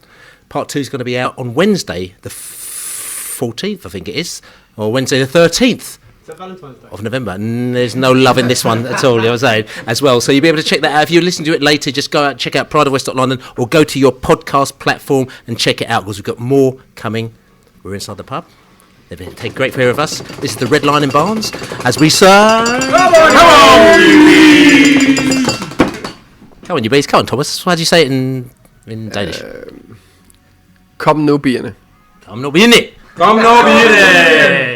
Part 2 is going to be out on Wednesday, the 14th, I think it is, or Wednesday the 13th. Is that Valentine's Day? Of November. There's no love in this one at all, you know what I'm saying, as well. So you'll be able to check that out. If you listen to it later, just go out, check out prideofwest.london, or go to your podcast platform and check it out, because we've got more coming. We're inside the pub. They've been taking great care of us. This is the Red Line in Barnes, as we say... Come on, you bees! Come on, you bees. Come on, Thomas. How do you say it in Danish? Kom nu, bierne. Kom nu, bierne. Kom nu, bierne.